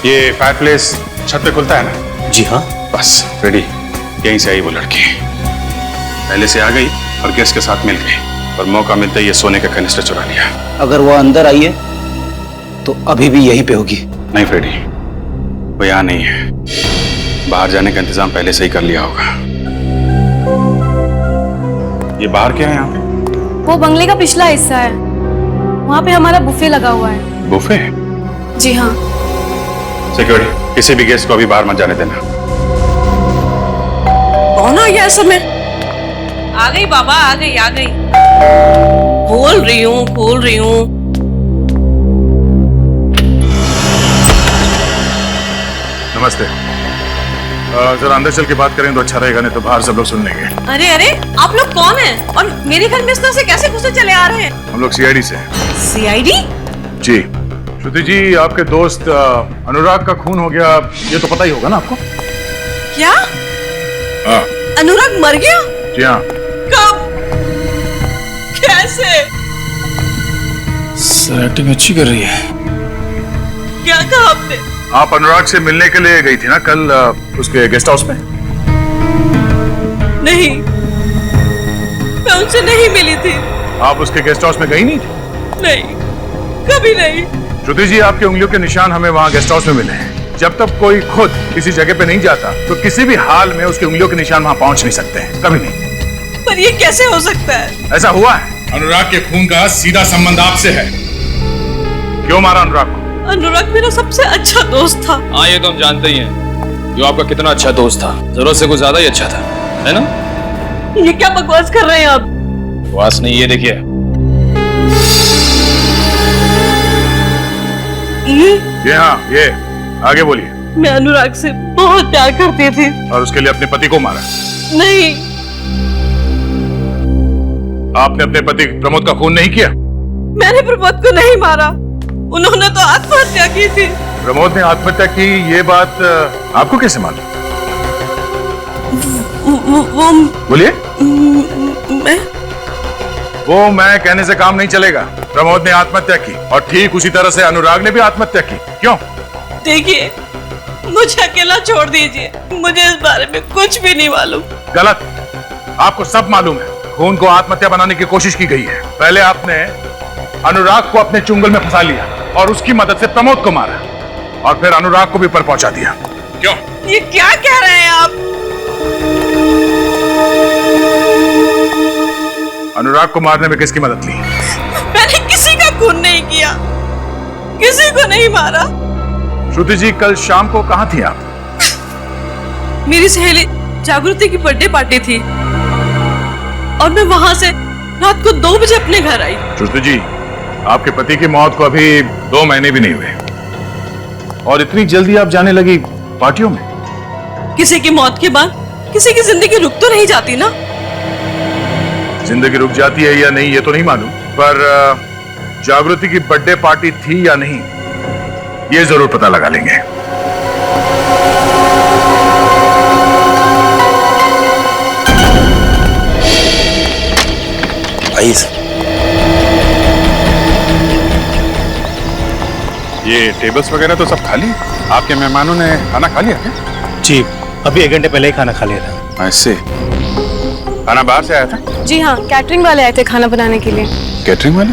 S3: ये फायरप्लेस छत पे खुलता है ना?
S11: जी हाँ।
S3: बस रेडी, यहीं से आई वो लड़की। पहले से आ गई और गेस्ट के साथ मिल गई और मौका मिलते ही ये सोने का कनिस्टर चुरा लिया।
S11: अगर वो अंदर आई है तो अभी भी यहीं पे होगी। नहीं
S3: फ्रेडी, वो यहाँ नहीं है, बाहर जाने का इंतजाम पहले से ही कर लिया होगा। ये बाहर क्या है यहाँ पे?
S10: वो बंगले का पिछला हिस्सा है, वहाँ पे हमारा बुफे लगा हुआ है।
S3: बुफे?
S10: जी हाँ।
S3: सिक्योरिटी, किसी भी गेस्ट को अभी बाहर मत जाने देना।
S12: कौन आ गया समय? आ गई बाबा, आ गई आ गई। खोल रही हूँ।
S3: नमस्ते। जरा अंदर चल के बात करें तो अच्छा रहेगा, नहीं तो बाहर सब लोग सुन लेंगे।
S12: अरे अरे, आप लोग कौन हैं? और मेरे घर में इस तरह से कैसे घुसे चले आ रहे हैं?
S3: हम लोग सीआईडी से।
S12: सीआईडी?
S3: जी। श्रुति जी, आपके दोस्त अनुराग का खून हो गया, ये तो पता ही होगा ना आपको?
S12: क्या?
S3: हाँ।
S12: अनुराग मर गया?
S3: जी हाँ।
S12: कब? कैसे?
S7: सर एक्टिंग अच्छी कर रही है।
S12: क्या कहा आपने?
S3: आप अनुराग से मिलने के लिए गई थी ना कल उसके गेस्ट हाउस में?
S12: नहीं, मैं उनसे नहीं मिली थी।
S3: आप उसके गेस्ट हाउस में गई नहीं थी?
S12: नहीं, कभी नहीं।
S3: श्रुति जी, आपकी उंगलियों के निशान हमें वहाँ गेस्ट हाउस में मिले हैं। जब तक कोई खुद किसी जगह पे नहीं जाता तो किसी भी हाल में उसकी उंगलियों के निशान वहाँ पहुँच नहीं सकते हैं, कभी नहीं।
S12: पर ये कैसे हो सकता है?
S3: ऐसा हुआ है। अनुराग के खून का सीधा संबंध आपसे है। क्यों मारा अनुराग को?
S12: अनुराग मेरा सबसे अच्छा दोस्त था।
S8: हाँ, ये तो हम जानते ही हैं, जो आपका कितना अच्छा दोस्त था, जरूरत से कुछ ज्यादा ही अच्छा था, है ना?
S12: ये क्या बकवास कर रहे हैं आप?
S8: बकवास नहीं, ये देखिए।
S3: ये हाँ, ये आगे बोलिए।
S12: मैं अनुराग से बहुत प्यार करती थी।
S3: और उसके लिए अपने पति को मारा?
S12: नहीं।
S3: आपने अपने पति प्रमोद का खून नहीं किया?
S12: मैंने प्रमोद को नहीं मारा, उन्होंने तो आत्महत्या की थी।
S3: प्रमोद ने आत्महत्या की, ये बात आपको कैसे मालूम?
S12: वो
S3: बोलिए।
S12: मैं
S3: वो मैं कहने से काम नहीं चलेगा। प्रमोद ने आत्महत्या की और ठीक उसी तरह से अनुराग ने भी आत्महत्या की। क्यों?
S12: देखिए, मुझे अकेला छोड़ दीजिए, मुझे इस बारे में कुछ भी नहीं मालूम।
S3: गलत, आपको सब मालूम है। खून को आत्महत्या बनाने की कोशिश की गई है। पहले आपने अनुराग को अपने चुंगल में फंसा लिया और उसकी मदद से प्रमोद को मारा और फिर अनुराग को भी ऊपर पहुंचा दिया। क्यों?
S12: ये क्या कह रहे हैं आप?
S3: अनुराग को मारने में किसकी मदद ली?
S12: मैंने किसी का खून नहीं किया, किसी को नहीं मारा।
S3: श्रुति जी, कल शाम को कहां थी आप?
S12: मेरी सहेली जागृति की बर्थडे पार्टी थी और मैं वहां से रात को 2 बजे अपने घर आई।
S3: श्रुति जी, आपके पति की मौत को अभी 2 महीने भी नहीं हुए और इतनी जल्दी आप जाने लगी पार्टियों में?
S12: किसी की मौत के बाद किसी की जिंदगी रुक तो नहीं जाती ना।
S3: जिंदगी रुक जाती है या नहीं ये तो नहीं मालूम, पर जागृति की बर्थडे पार्टी थी या नहीं ये जरूर पता लगा लेंगे।
S11: आइए सर।
S3: ये टेबल्स वगैरह तो सब खाली है। आपके मेहमानों ने खाना खा लिया क्या?
S5: जी, अभी 1 घंटे पहले ही खाना खा लिया था।
S3: ऐसे खाना बाहर से आया था?
S10: जी हाँ, कैटरिंग वाले आए थे खाना बनाने के लिए।
S3: कैटरिंग वाले?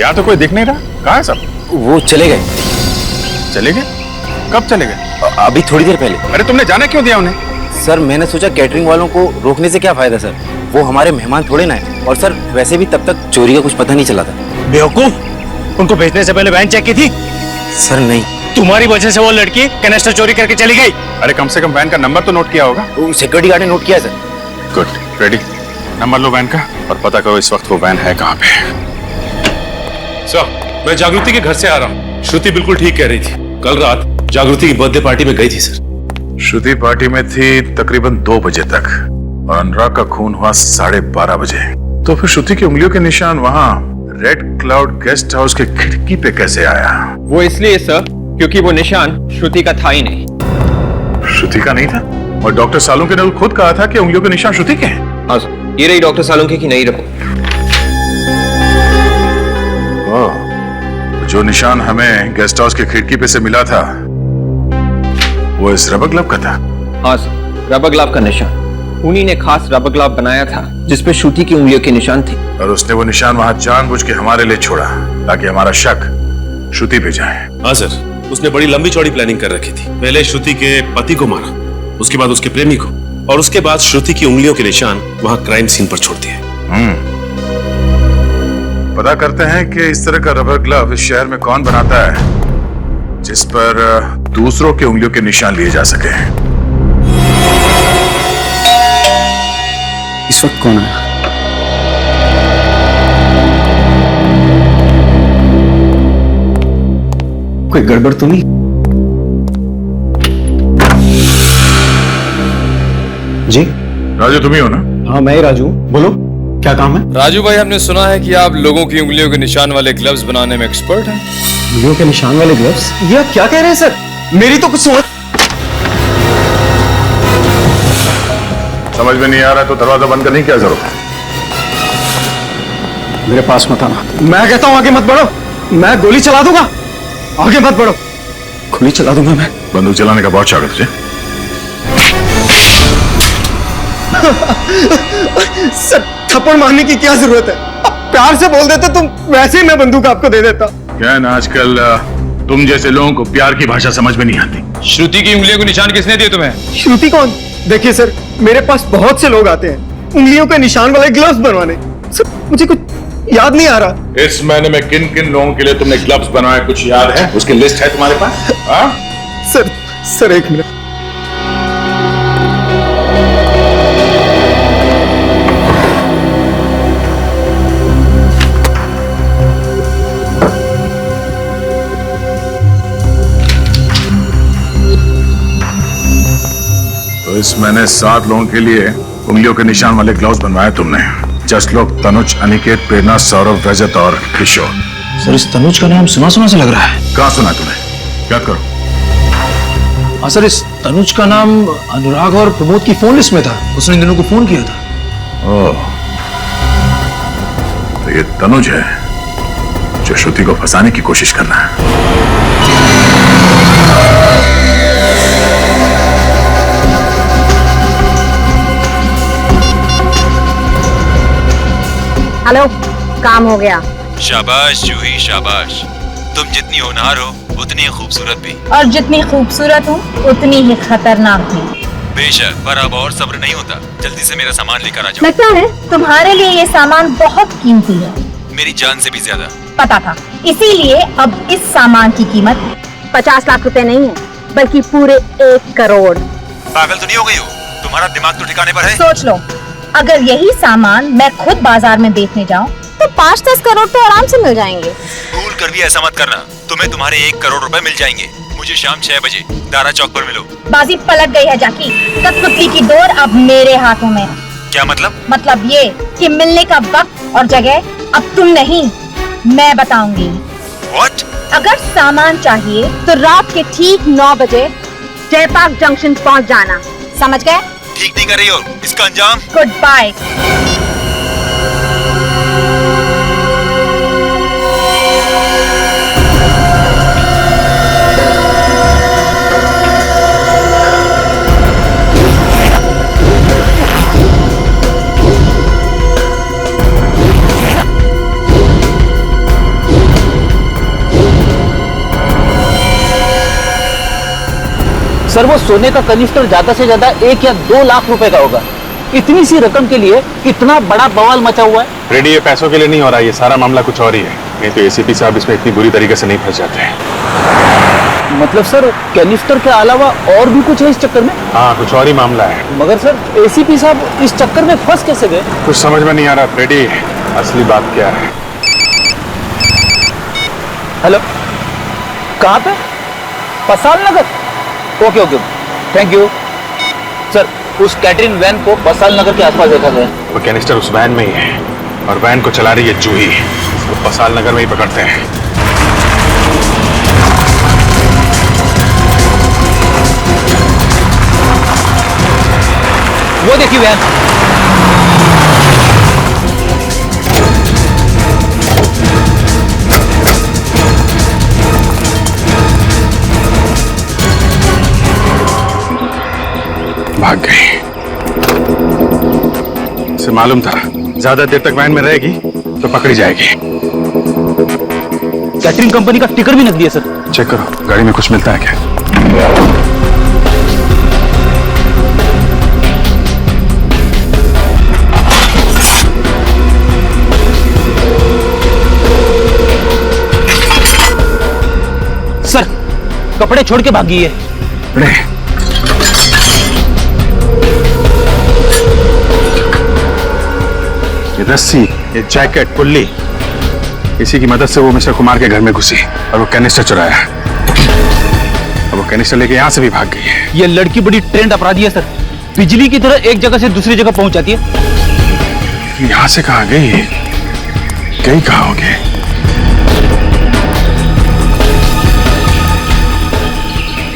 S3: यहाँ तो कोई दिख नहीं रहा, कहाँ है सब?
S11: वो चले गए।
S3: चले गए? कब चले गए?
S11: अभी थोड़ी देर पहले।
S3: अरे तुमने जाने क्यों दिया उन्हें?
S11: सर मैंने सोचा कैटरिंग वालों को रोकने से क्या फायदा सर, वो हमारे मेहमान थोड़े ना है। और सर वैसे भी तब तक चोरी का कुछ पता नहीं चला था।
S2: बेवकूफ, उनको भेजने से पहले वैन चेक की थी?
S11: सर नहीं।
S2: तुम्हारी वजह से वो लड़की कैनेस्टर चोरी करके चली गई।
S3: अरे कम से कम वैन का नंबर तो नोट किया होगा।
S11: सिक्योरिटी गार्ड ने नोट किया सर।
S3: Good, ready. नंबर लो वैन का और पता करो इस वक्त वो वैन है कहाँ पे।
S7: सर, मैं जागृति के घर से आ रहा हूँ। श्रुति बिल्कुल ठीक कह रही थी। कल रात जागृति की बर्थडे पार्टी में गई थी सर।
S3: श्रुति पार्टी में थी तकरीबन 2 बजे तक और अनुराग का खून हुआ 12:30 बजे। तो फिर श्रुति की उंगलियों के निशान वहाँ रेड क्लाउड गेस्ट हाउस के खिड़की पे कैसे आया?
S4: वो इसलिए सर क्योंकि वो निशान श्रुति का था ही नहीं।
S3: श्रुति का नहीं था? और डॉक्टर सालुंके ने खुद कहा था कि उंगलियों के निशान श्रुति के हैं।
S4: हाँ सर, ये रही डॉक्टर सालुंके की नई रिपोर्ट।
S3: जो निशान हमें गेस्ट हाउस की खिड़की पे से मिला था वो इस रबर ग्लव का था।
S4: हाँ सर, रबर ग्लव का निशान। उन्हीं ने खास रबर ग्लव बनाया था जिसपे श्रुति की उंगलियों के निशान थे।
S3: और उसने वो निशान वहां जानबूझ के हमारे लिए छोड़ा ताकि हमारा शक श्रुति पे जाए।
S7: हाँ सर, उसने बड़ी लंबी चौड़ी प्लानिंग कर रखी थी। पहले श्रुति के पति को मारा, उसके बाद उसके प्रेमी को, और उसके बाद श्रुति की उंगलियों के निशान वहां क्राइम सीन पर छोड़ दिए।
S3: पता करते हैं कि इस तरह का रबर ग्लव इस शहर में कौन बनाता है जिस पर दूसरों की उंगलियों के निशान लिए जा सके।
S2: इस वक्त कौन आया? कोई गड़बड़ तो नहीं? जी
S3: राजू तुम ही हो ना?
S2: हाँ मैं ही राजू, बोलो क्या काम है?
S8: राजू भाई, हमने सुना है कि आप लोगों की उंगलियों के निशान वाले ग्लव्स बनाने में एक्सपर्ट हैं।
S2: उंगलियों के निशान वाले ग्लव्स? ये आप क्या कह रहे हैं सर? मेरी तो कुछ
S3: समझ में नहीं आ रहा तो दरवाजा बंद करने की क्या जरूरत है?
S2: मेरे पास मत आना। मैं कहता हूं आगे मत बढ़ो, मैं गोली चला दूंगा। आगे मत बढ़ो, गोली चला दूंगा मैं।
S3: बंदूक चलाने का बहुत शौक है तुझे?
S2: सर थप्पड़ मारने की क्या जरूरत है? आप प्यार से बोल देते तुम, वैसे ही मैं बंदूक आपको दे देता।
S3: क्या है ना, आजकल तुम जैसे लोगों को प्यार की भाषा समझ में नहीं आती।
S8: श्रुति की उंगलियों को निशान किसने दिए तुम्हें?
S2: श्रुति कौन? देखिए सर, मेरे पास बहुत से लोग आते हैं उंगलियों के निशान वाले ग्लव्स बनवाने। सर मुझे कुछ याद नहीं आ रहा।
S3: इस महीने में किन किन लोगों के लिए तुमने ग्लव्स बनाए कुछ याद है? उसकी लिस्ट है तुम्हारे पास? हाँ?
S2: सर एक मिनट।
S3: तो इस महीने 7 लोगों के लिए उंगलियों के निशान वाले ग्लव्स बनवाए तुमने। 10 लोग तनुज, अनिकेत, प्रेरणा, सौरभ, रजत और किशोर।
S2: सर इस तनुज का नाम सुना सुना सा लग रहा है।
S3: कहाँ सुना तुम्हें? याद करो।
S2: हाँ सर, इस तनुज का नाम अनुराग और प्रमोद की फोन लिस्ट में था। उसने इन दोनों को फोन किया था।
S3: ओह, तो ये तनुज है जो श्रुति को फंसाने की कोशिश कर रहा है।
S13: हेलो, काम हो गया।
S9: शाबाश जूही शाबाश। तुम जितनी होनहार हो उतनी ही खूबसूरत भी।
S13: और जितनी खूबसूरत हूँ उतनी ही खतरनाक भी।
S9: बेशक, पर अब और सब्र नहीं होता। जल्दी से मेरा सामान लेकर आ जाओ।
S13: लगता है तुम्हारे लिए ये सामान बहुत कीमती है।
S9: मेरी जान से भी ज्यादा।
S13: पता था, इसीलिए अब इस सामान की कीमत 50 लाख रुपए नहीं है, बल्कि पूरे 1 करोड़।
S9: पागल तो नहीं हो गई हो? तुम्हारा दिमाग तो ठिकाने पर है?
S13: सोच लो, अगर यही सामान मैं खुद बाजार में बेचने जाऊं तो 5-10 करोड़ तो आराम से मिल जाएंगे।
S9: भूल कर भी ऐसा मत करना, तुम्हें तुम्हारे 1 करोड़ रुपए मिल जाएंगे। मुझे शाम 6 बजे दारा चौक पर मिलो।
S13: बाजी पलट गई है जाकी। कठपुतली की डोर अब मेरे हाथों में।
S9: क्या मतलब?
S13: मतलब ये कि मिलने का वक्त और जगह अब तुम नहीं, मैं बताऊंगी।
S9: What?
S13: अगर सामान चाहिए तो रात के ठीक 9 बजे जयपाक जंक्शन पहुंच जाना, समझ गए?
S9: ठीक नहीं कर रही हो, इसका अंजाम?
S13: Good bye.
S5: सर वो सोने का कनिस्टर ज्यादा से ज्यादा 1 या 2 लाख रुपए का होगा। इतनी सी रकम के लिए इतना बड़ा बवाल मचा हुआ है।
S3: रेडी, ये पैसों के लिए नहीं हो रहा, ये सारा मामला कुछ और ही है। नहीं तो एसीपी साहब इसमें इतनी बुरी तरीके से नहीं फंस जाते हैं।
S5: मतलब सर कैनिस्टर के अलावा और भी कुछ है इस चक्कर में?
S3: हाँ, कुछ और ही मामला है।
S5: मगर सर एसीपी साहब इस चक्कर में फंस कैसे गए?
S3: कुछ समझ में नहीं आ रहा रेडी, असली बात क्या है।
S5: हेलो, कहाँ पे? Pasal Nagar? Okay okay, thank you sir. उस कैटरिंग वैन को पसाल नगर के आसपास देखा गया।
S3: वो कैनिस्टर उस वैन में ही है और वैन को चला रही है जूही। वो पसाल नगर में ही पकड़ते हैं।
S5: वो देखिए वैन।
S3: भाग गई। इसे मालूम था ज्यादा देर तक वैन में रहेगी तो पकड़ी जाएगी।
S5: कैटरिंग कंपनी का टिकर भी नकली है सर।
S3: चेक करो गाड़ी में कुछ मिलता है क्या।
S5: सर कपड़े छोड़ के भागी है।
S3: ये रस्सी, ये जैकेट, कुल्ली, इसी की मदद से वो मिस्टर कुमार के घर में घुसी और वो कैनिस्टर चुराया। अब वो कैनिस्टर लेके यहाँ से भी भाग गई है।
S5: ये लड़की बड़ी ट्रेंड अपराधी है सर। बिजली की तरह एक जगह से दूसरी जगह पहुंच जाती है।
S3: यहाँ से कहाँ गई? गई कहाँ होगी?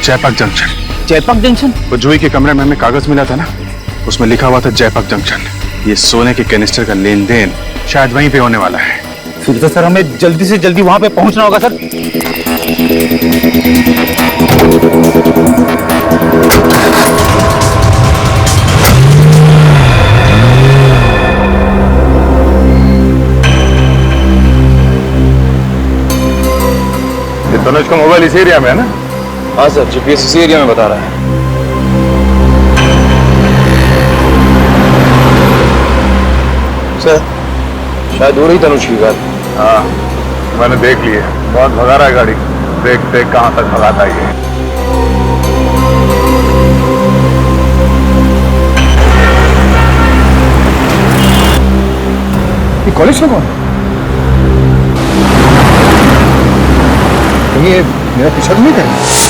S3: जयपाक जंक्शन।
S5: जयपाक जंक्शन?
S3: वो जूही के कमरे में हमें कागज मिला था ना, उसमें लिखा हुआ था जयपाक जंक्शन। ये सोने के कैनिस्टर का लेन देन शायद वहीं पे होने वाला है।
S5: फिर तो सर हमें जल्दी से जल्दी वहां पे पहुंचना होगा सर।
S3: ये तनुज का मोबाइल इस एरिया में है ना?
S8: हाँ सर, जीपीएस इसी एरिया में बता रहा है। सर शायद हो रही तनुज की गाड़ी।
S3: हाँ, मैंने देख ली है। बहुत भगा रहा है गाड़ी। देख देख कहाँ तक भगाता है ये।
S2: कॉलेज में कौन? ये मेरा पीछा तो नहीं करेगा?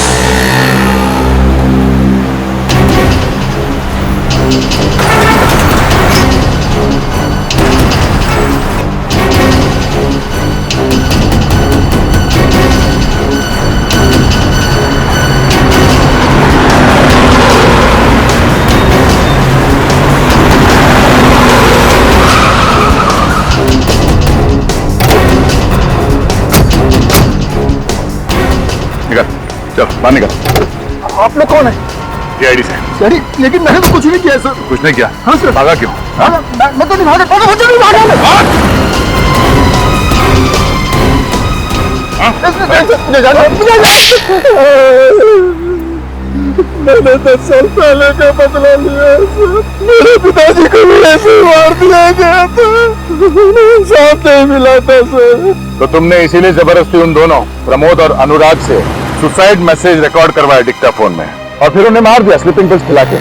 S3: चल बाहर निकल।
S2: आप लोग कौन है?
S3: सीआईडी से।
S2: सर लेकिन मैंने तो कुछ नहीं किया सर।
S3: कुछ नहीं किया?
S2: हाँ सर।
S3: भागा क्यों?
S2: हाँ? मैं तो नहीं भागा। नहीं भागा। मैंने 10 साल पहले का बदला लिया। मेरे पिताजी को भी ऐसे मार दिया गया था। साथ नहीं मिला था सर।
S3: तो तुमने इसीलिए जबरदस्ती उन दोनों प्रमोद और अनुराग से सुसाइड मैसेज रिकॉर्ड करवाया डिक्टाफोन में और फिर उन्हें मार दिया स्लीपिंग पिल्स खिला के,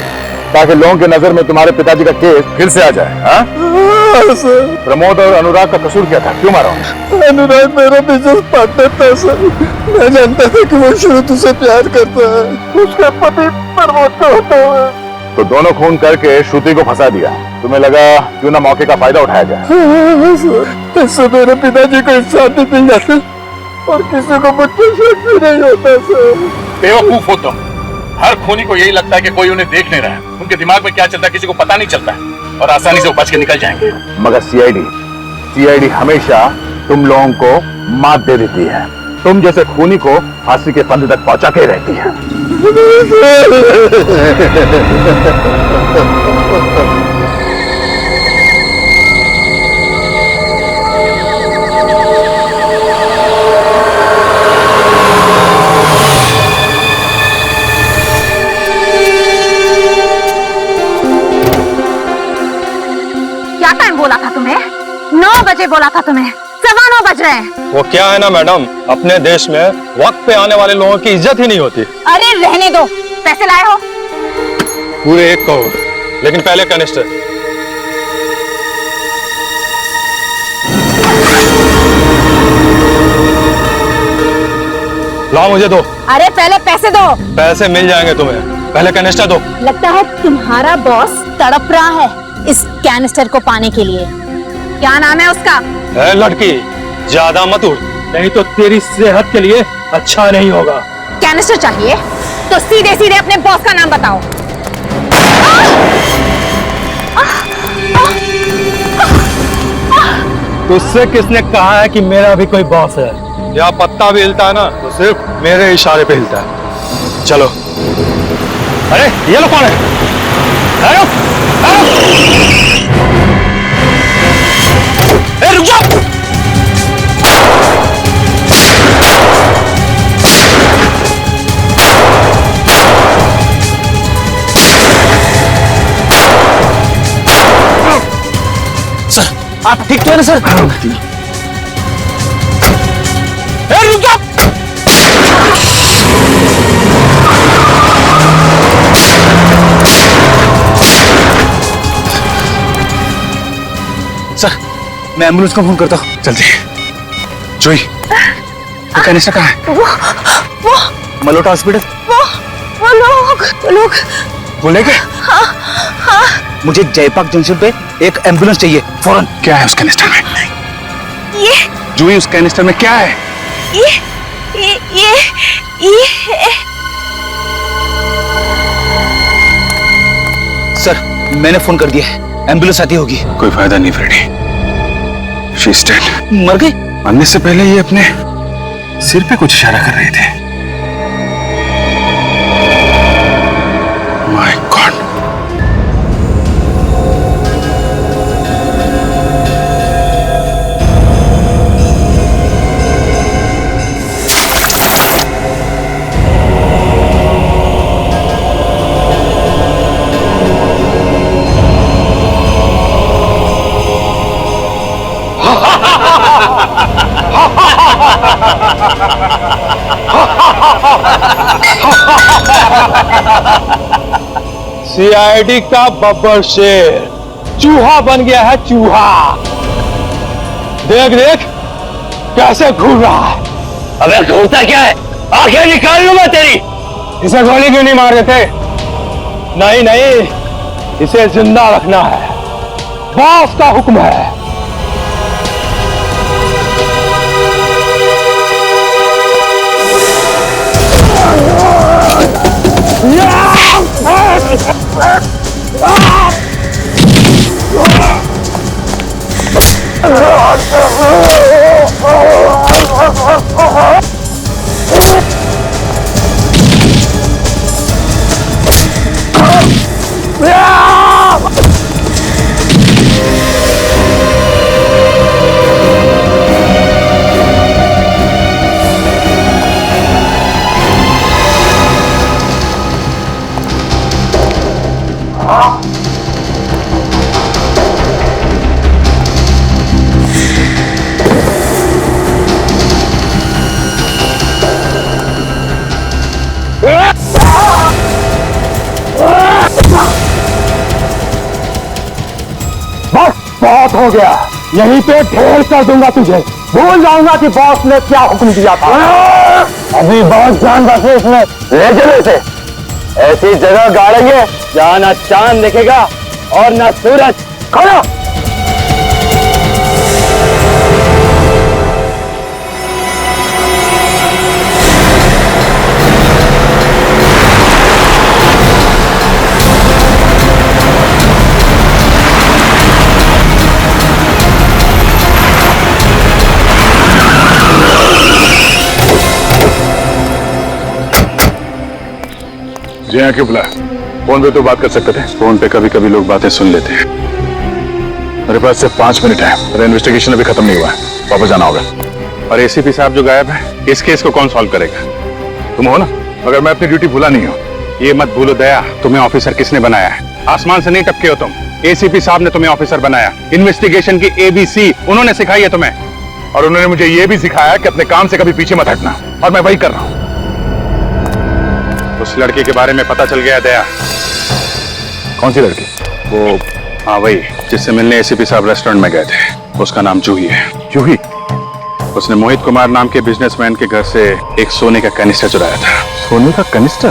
S3: ताकि लोगों की नजर में तुम्हारे पिताजी का केस फिर से आ जाए। हाँ? सर। प्रमोद और अनुराग का कसूर क्या था? क्यों मारा उन्हें?
S2: अनुराग मेरा बिजनेस पार्टनर था सर। मैं जानता था कि वो शुरू से प्यार करता है। उसका पति प्रमोद का होता है।
S3: तो दोनों खून करके श्रुति को फंसा दिया। तुम्हें लगा क्यों ना मौके का फायदा उठाया जाए।
S2: इससे मेरे पिताजी को इंसाफ भी मिल जाता और किसी को मुझ पर शक भी नहीं होता सर।
S3: बेवकूफ हो तुम। हर खूनी को यही लगता है कि कोई उन्हें देख नहीं रहा है। उनके दिमाग में क्या चलता है किसी को पता नहीं चलता है और आसानी से वो बच के निकल जाएंगे। मगर सीआईडी हमेशा तुम लोगों को मात दे देती है। तुम जैसे खूनी को फांसी के फंदे तक पहुंचा के रहती है।
S13: बजे बोला था तुम्हें? 9:15 बज रहे हैं।
S8: वो क्या है ना मैडम, अपने देश में वक्त पे आने वाले लोगों की इज्जत ही नहीं होती।
S13: अरे रहने दो। पैसे लाए हो?
S8: पूरे 1 करोड़, लेकिन पहले कनिस्टर। लाओ मुझे दो।
S13: अरे पहले पैसे दो।
S8: पैसे मिल जाएंगे तुम्हें, पहले कैनिस्टर दो।
S13: लगता है तुम्हारा बॉस तड़प रहा है इस कैनिस्टर को पाने के लिए। क्या नाम है उसका?
S8: लड़की, ज्यादा मत उड़, नहीं तो तेरी सेहत के लिए अच्छा नहीं होगा।
S13: कैनिस्टर चाहिए तो सीधे सीधे अपने बॉस का नाम बताओ।
S8: तुझसे किसने कहा है कि मेरा भी कोई बॉस है? या पत्ता भी हिलता है ना तो सिर्फ मेरे इशारे पे हिलता है। चलो। अरे ये लोग कौन है? रुक जाओ।
S5: सर आप ठीक तो है ना सर? रुक जाओ। सर मैं एम्बुलेंस को फोन करता हूँ।
S3: जल्दी। जोई, वो कैनिस्टर कहाँ है?
S5: वो मलोटा हॉस्पिटल।
S12: वो लोग
S3: वो ले गए?
S5: हाँ। मुझे जयपाक जंक्शन पे एक एम्बुलेंस चाहिए फौरन।
S3: क्या है उस कैनिस्टर में?
S12: ये
S3: जोई, उस कैनिस्टर में क्या है?
S12: ये
S5: सर मैंने फोन कर दिया है, एम्बुलेंस आती होगी।
S3: कोई फायदा नहीं फ्रेडी, शी इज डेड।
S5: मर गई?
S3: मरने से पहले ये अपने सिर पे कुछ इशारा कर रहे थे। My God.
S8: सीआईडी का बब्बर शेर चूहा बन गया है, चूहा। देख देख कैसे घूर रहा है।
S5: अबे घूरता क्या है? आंखें निकाल लूंगा तेरी।
S8: इसे गोली क्यों नहीं मार देते? नहीं नहीं, इसे जिंदा रखना है, बॉस का हुक्म है। बहुत हो गया, यहीं पे ढेर कर दूंगा तुझे। भूल जाऊंगा कि बॉस ने क्या हुक्म दिया था। अभी बहुत जान बचे इसमें। ले चलो इसे, ऐसी जगह गाड़ेंगे जहां ना चांद दिखेगा और ना सूरज। खड़ो।
S3: जी हाँ, क्यों बुलाया? फोन पे तो बात कर सकते थे। फोन पे कभी कभी लोग बातें सुन लेते हैं। मेरे पास सिर्फ 5 मिनट है, मेरा इन्वेस्टिगेशन अभी खत्म नहीं हुआ है, वापस जाना होगा। और एसीपी साहब जो गायब है, इस केस को कौन सॉल्व करेगा? तुम हो ना? अगर मैं अपनी ड्यूटी भूला नहीं हूँ। ये मत भूलो दया, तुम्हें ऑफिसर किसने बनाया है? आसमान से नहीं टपके हो तुम। एसीपी साहब ने तुम्हें ऑफिसर बनाया, इन्वेस्टिगेशन की एबीसी उन्होंने सिखाई है तुम्हें, और उन्होंने मुझे यह भी सिखाया कि अपने काम से कभी पीछे मत हटना, और मैं वही कर रहा हूं। उस लड़की के बारे में पता चल गया दया।
S6: कौन सी लड़की?
S3: वो हाँ वही जिससे मिलने एसीपी साहब रेस्टोरेंट में गए थे। उसका नाम जूही है।
S6: जूही?
S3: उसने मोहित कुमार नाम के बिजनेसमैन के घर से एक सोने का कैनिस्टर चुराया था।
S6: सोने का कैनिस्टर?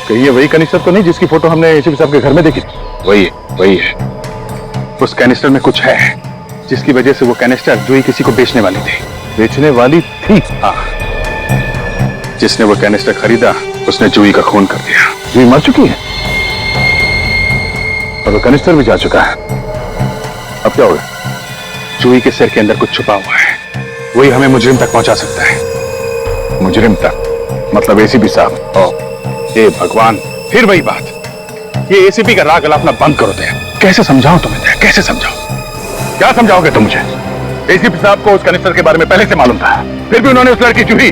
S3: कहीं ये वही कैनिस्टर तो नहीं जिसकी फोटो हमने एसीपी साहब के घर में देखी? वही है। उस कैनिस्टर में कुछ है जिसकी वजह से वो कैनिस्टर जूही किसी को बेचने वाली थी।
S6: बेचने वाली थी?
S3: हाँ। जिसने वो कैनिस्टर खरीदा उसने जूही का खून कर दिया।
S6: जूही मर चुकी है और वो कैनिस्टर भी जा चुका है। अब क्या होगा?
S3: जूही के सिर के अंदर कुछ छुपा हुआ है, वही हमें मुजरिम तक पहुंचा सकता है।
S6: मुजरिम तक? मतलब एसीपी साहब?
S3: हे भगवान, फिर वही बात। ये एसीपी का राग अलापना बंद करो दया। कैसे समझाऊं तुम्हें? कैसे समझाऊं? क्या समझाओगे तुम मुझे? एसीपी साहब को उस कैनिस्टर के बारे में पहले से मालूम था, फिर भी उन्होंने उस लड़की जूही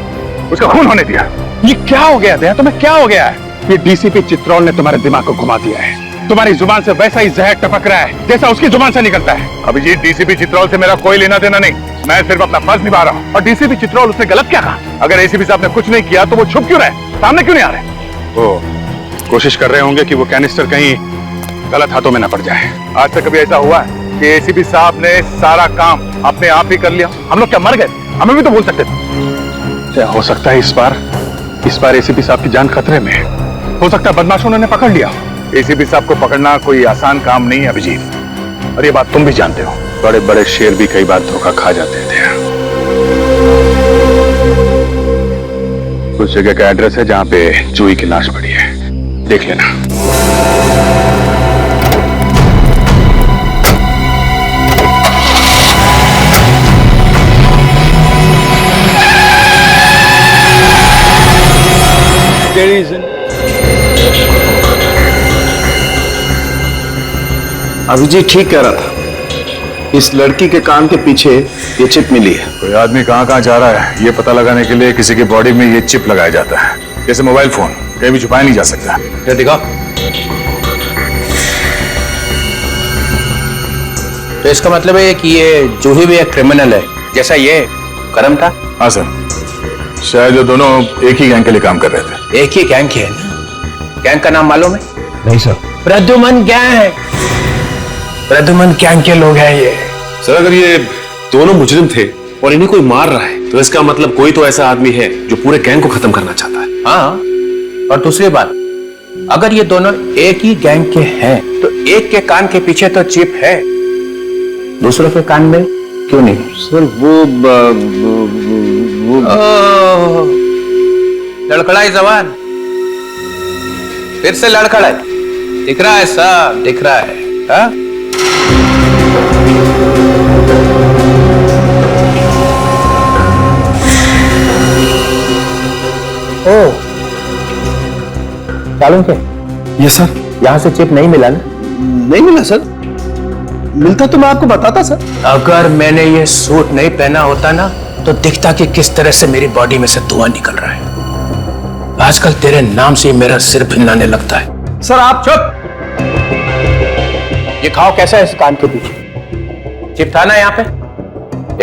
S3: उसका खून होने दिया। ये क्या हो गया दया? तुम्हें क्या हो गया है? ये डीसीपी चित्रोल ने तुम्हारे दिमाग को घुमा दिया है। तुम्हारी जुबान से वैसा ही जहर टपक रहा है जैसा उसकी जुबान से निकलता है। अभिजीत, डीसीपी चित्रोल से मेरा कोई लेना देना नहीं, मैं सिर्फ अपना फर्ज निभा रहा हूँ। और डीसीपी चित्रोल उसने गलत क्या कहा? अगर एसीपी साहब ने कुछ नहीं किया तो वो छुप क्यों रहे, सामने क्यों नहीं आ रहे? वो कोशिश कर रहे होंगे कि वो कैनिस्टर कहीं गलत हाथों में न पड़ जाए। आज तक कभी ऐसा हुआ है कि एसीपी साहब ने सारा काम अपने आप ही कर लिया? हम लोग क्या मर गए? हमें भी तो बोल सकते थे। क्या हो सकता है इस बार एसीपी साहब की जान खतरे में है। हो सकता है बदमाशों ने पकड़ लिया। एसीपी साहब को पकड़ना कोई आसान काम नहीं है अभिजीत, और ये बात तुम भी जानते हो। बड़े बड़े शेर भी कई बार धोखा खा जाते थे। कुछ जगह का एड्रेस है जहां पे जूही की लाश पड़ी है, देख लेना।
S6: अभिजीत ठीक कह रहा था, इस लड़की के कान के पीछे ये चिप मिली है।
S3: कोई आदमी कहां कहां जा रहा है ये पता लगाने के लिए किसी की बॉडी में ये चिप लगाया जाता है। जैसे मोबाइल फोन कहीं भी छुपाया नहीं जा सकता।
S1: ये दिखाओ। तो इसका मतलब है कि ये जूही भी एक क्रिमिनल है जैसा ये करम था?
S3: हाँ सर, शायद ये दोनों एक ही गैंग के लिए काम कर रहे थे।
S1: एक ही गैंग है ना? गैंग का नाम मालूम है?
S6: नहीं sir.
S1: Pradyuman gang. Pradyuman gang के लोग हैं ये।
S7: सर अगर ये दोनों मुजरिम थे और इन्हें कोई मार रहा है तो इसका मतलब कोई तो ऐसा आदमी है जो पूरे गैंग को खत्म करना चाहता है।
S1: हाँ, और दूसरी बात, अगर ये दोनों एक ही गैंग के हैं तो एक के कान के पीछे तो चिप है, दूसरों के कान में क्यों नहीं?
S6: सर वो
S1: लड़खड़ाई जवान, फिर से लड़खड़ाई। दिख रहा है सब, दिख रहा है। हाँ? ओ, मालूम क्या?
S6: ये सर,
S1: यहां से चिप नहीं मिला ना?
S6: नहीं मिला सर। मिलता तो मैं आपको बताता सर।
S1: अगर मैंने ये सूट नहीं पहना होता ना तो दिखता कि किस तरह से मेरी बॉडी में से धुआं निकल रहा है। आजकल तेरे नाम से मेरा सिर भिन्नाने लगता है।
S6: सर आप
S1: चुप। ये खाओ कैसा है इस कान के पीछे? चिप था ना यहाँ पे?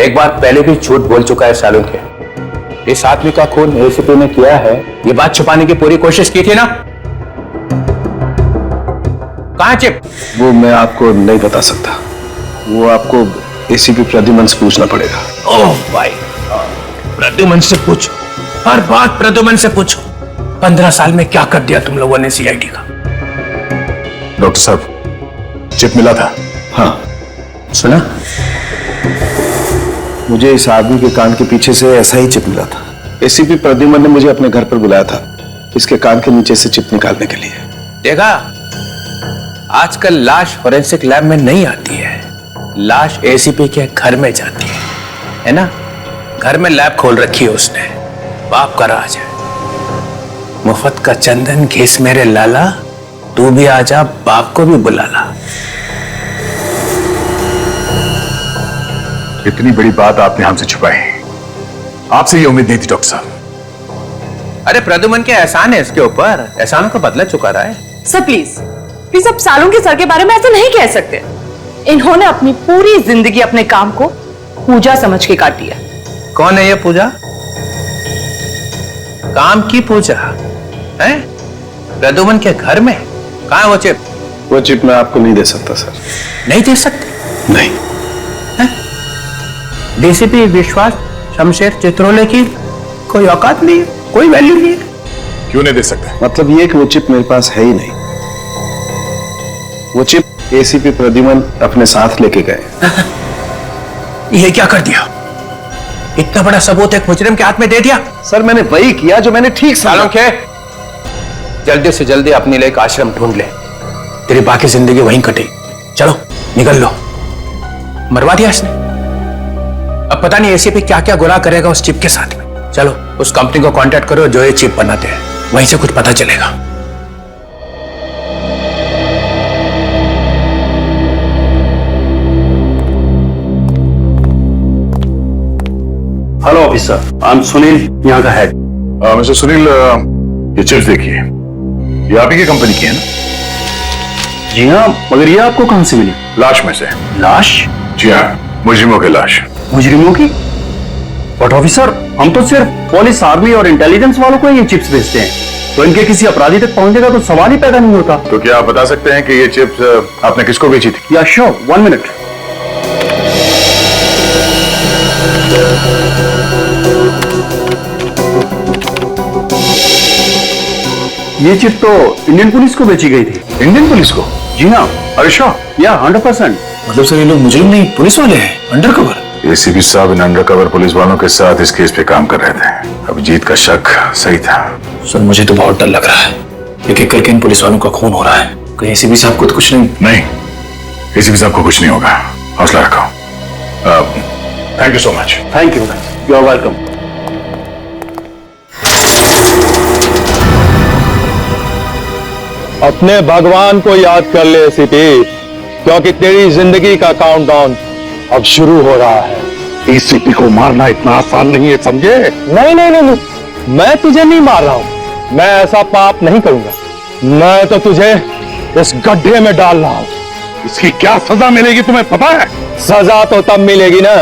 S1: एक बार पहले भी झूठ बोल चुका है सालों के। इस आदमी का खून एसीपी ने किया है, ये बात छुपाने की पूरी कोशिश की थी ना? कहां चिप?
S6: वो मैं आपको नहीं बता सकता, वो आपको एसीपी प्रद्युमन से पूछना पड़ेगा।
S1: ओह भाई, प्रद्युमन से पूछो, हर बात प्रद्युमन से पूछो। 15 साल में क्या कर दिया तुम लोगों ने सीआईडी का?
S3: डॉक्टर साहब, चिप मिला था?
S6: हाँ।
S1: सुना?
S6: मुझे इस आदमी के कान के पीछे से ऐसा ही चिप मिला था। एसीपी प्रद्युमन ने मुझे अपने घर पर बुलाया था इसके कान के नीचे से चिप निकालने के लिए।
S1: देखा, आजकल लाश फोरेंसिक लैब में नहीं आती है, लाश एसीपी के घर में जाती है ना? घर में लैब खोल रखी है उसने, बाप का राज है। मुफ्त का चंदन घिस मेरे लाला, तू भी आजा, बाप को भी बुला ला।
S3: इतनी बड़ी बात आपने हमसे छुपाई, आपसे ये उम्मीद नहीं थी डॉक्टर साहब।
S1: अरे प्रद्युमन के एहसान है इसके ऊपर, एहसानों का बदला चुका रहा है।
S12: सर प्लीज, प्लीज आप सालों के सर के बारे में ऐसा नहीं कह सकते। इन्होंने अपनी पूरी जिंदगी अपने काम को पूजा समझ के काट दिया।
S1: कौन है ये पूजा? काम की पूजा है? प्रदुमन के घर में? कहाँ है वो चिप?
S6: वो चिप मैं आपको नहीं दे सकता सर।
S1: नहीं दे सकते?
S6: नहीं।
S1: डीसीपी विश्वास शमशेर चित्रोले की कोई औकात नहीं है, कोई वैल्यू नहीं है।
S3: क्यों नहीं दे सकते?
S6: मतलब ये कि वो चिप मेरे पास है ही नहीं। वो चिप एसीपी प्रद्युमन अपने साथ लेके गए।
S1: ये क्या कर दिया? इतना बड़ा सबूत एक मुजरिम के हाथ में दे दिया।
S6: सर मैंने वही किया जो मैंने ठीक समझा।
S1: के जल्दी से जल्दी अपने लिए एक आश्रम ढूंढ ले, तेरी बाकी जिंदगी वहीं कटेगी। चलो निकल लो। मरवा दिया इसने, अब पता नहीं एसीपी क्या क्या गुनाह करेगा उस चिप के साथ में। चलो उस कंपनी को कांटेक्ट करो जो ये चिप बनाते हैं, वहीं से कुछ पता चलेगा।
S8: Hello officer, I am Sunil, यहाँ का हेड।
S3: मिस्टर सुनील, ये चिप्स देखिए, ये आप ही की कंपनी की है ना?
S8: जी हाँ, मगर ये आपको कहां से मिली?
S3: लाश में से।
S8: लाश?
S3: जी हाँ, मुजरिमों की लाश।
S8: मुजरिमों की? बट ऑफिसर, हम तो सिर्फ पुलिस, आर्मी और इंटेलिजेंस वालों को ये चिप्स भेजते हैं, तो इनके किसी अपराधी तक पहुंचेगा तो सवाल ही पैदा नहीं होता।
S3: तो क्या आप बता सकते हैं कि ये चिप्स आपने किसको बेची थी?
S8: या श्योर, 1 मिनट। ये चिप तो इंडियन पुलिस को बेची गई थी।
S3: इंडियन पुलिस को?
S8: जी हाँ।
S3: अरे श्योर?
S8: या 100%।
S1: मतलब सर ये लोग मुजरिम नहीं, पुलिस वाले हैं, अंडरकवर।
S3: एसीपी साहब इन अंडरकवर पुलिस वालों के साथ इस केस पे काम कर रहे थे। अभिजीत का शक सही था।
S1: सर मुझे तो बहुत डर लग रहा है, एक एक करके इन पुलिस वालों का खून हो रहा है। कहीं एसीपी साहब को तो कुछ नहीं?
S3: नहीं, एसीपी साहब को कुछ नहीं होगा, हौसला रखो। Thank you so much.
S8: Thank you, you are welcome.
S2: अपने भगवान को याद कर ले एसीपी, क्योंकि तेरी जिंदगी का काउंटडाउन अब शुरू हो रहा है।
S3: एसीपी को मारना इतना आसान नहीं है, समझे?
S2: नहीं नहीं नहीं, मैं तुझे नहीं मार रहा हूं, मैं ऐसा पाप नहीं करूंगा। मैं तो तुझे इस गड्ढे में डाल रहा हूं।
S3: इसकी क्या सजा मिलेगी तुम्हें पता है?
S2: सजा तो तब मिलेगी ना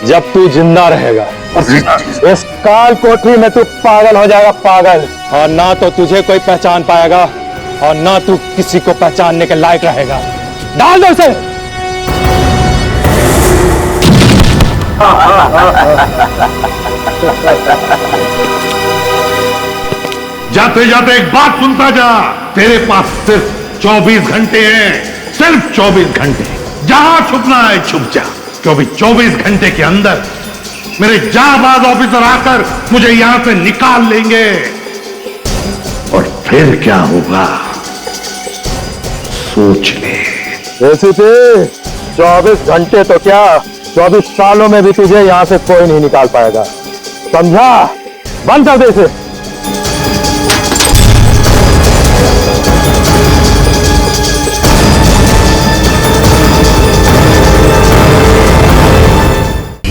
S2: जब तू जिंदा रहेगा। इस काल कोठरी में तू पागल हो जाएगा, पागल, और ना तो तुझे कोई पहचान पाएगा और ना तू किसी को पहचानने के लायक रहेगा। डाल दो उसे।
S3: जाते जाते एक बात सुनता जा, तेरे पास सिर्फ 24 घंटे हैं, सिर्फ 24 घंटे। जहां छुपना है छुप जा, क्योंकि 24 घंटे के अंदर मेरे जाबाज ऑफिसर आकर मुझे यहां से निकाल लेंगे। और फिर क्या होगा सोच ले।
S2: एसीपी, 24 घंटे तो क्या, 24 सालों में भी तुझे यहां से कोई नहीं निकाल पाएगा, समझा? बंद कर दे इसे।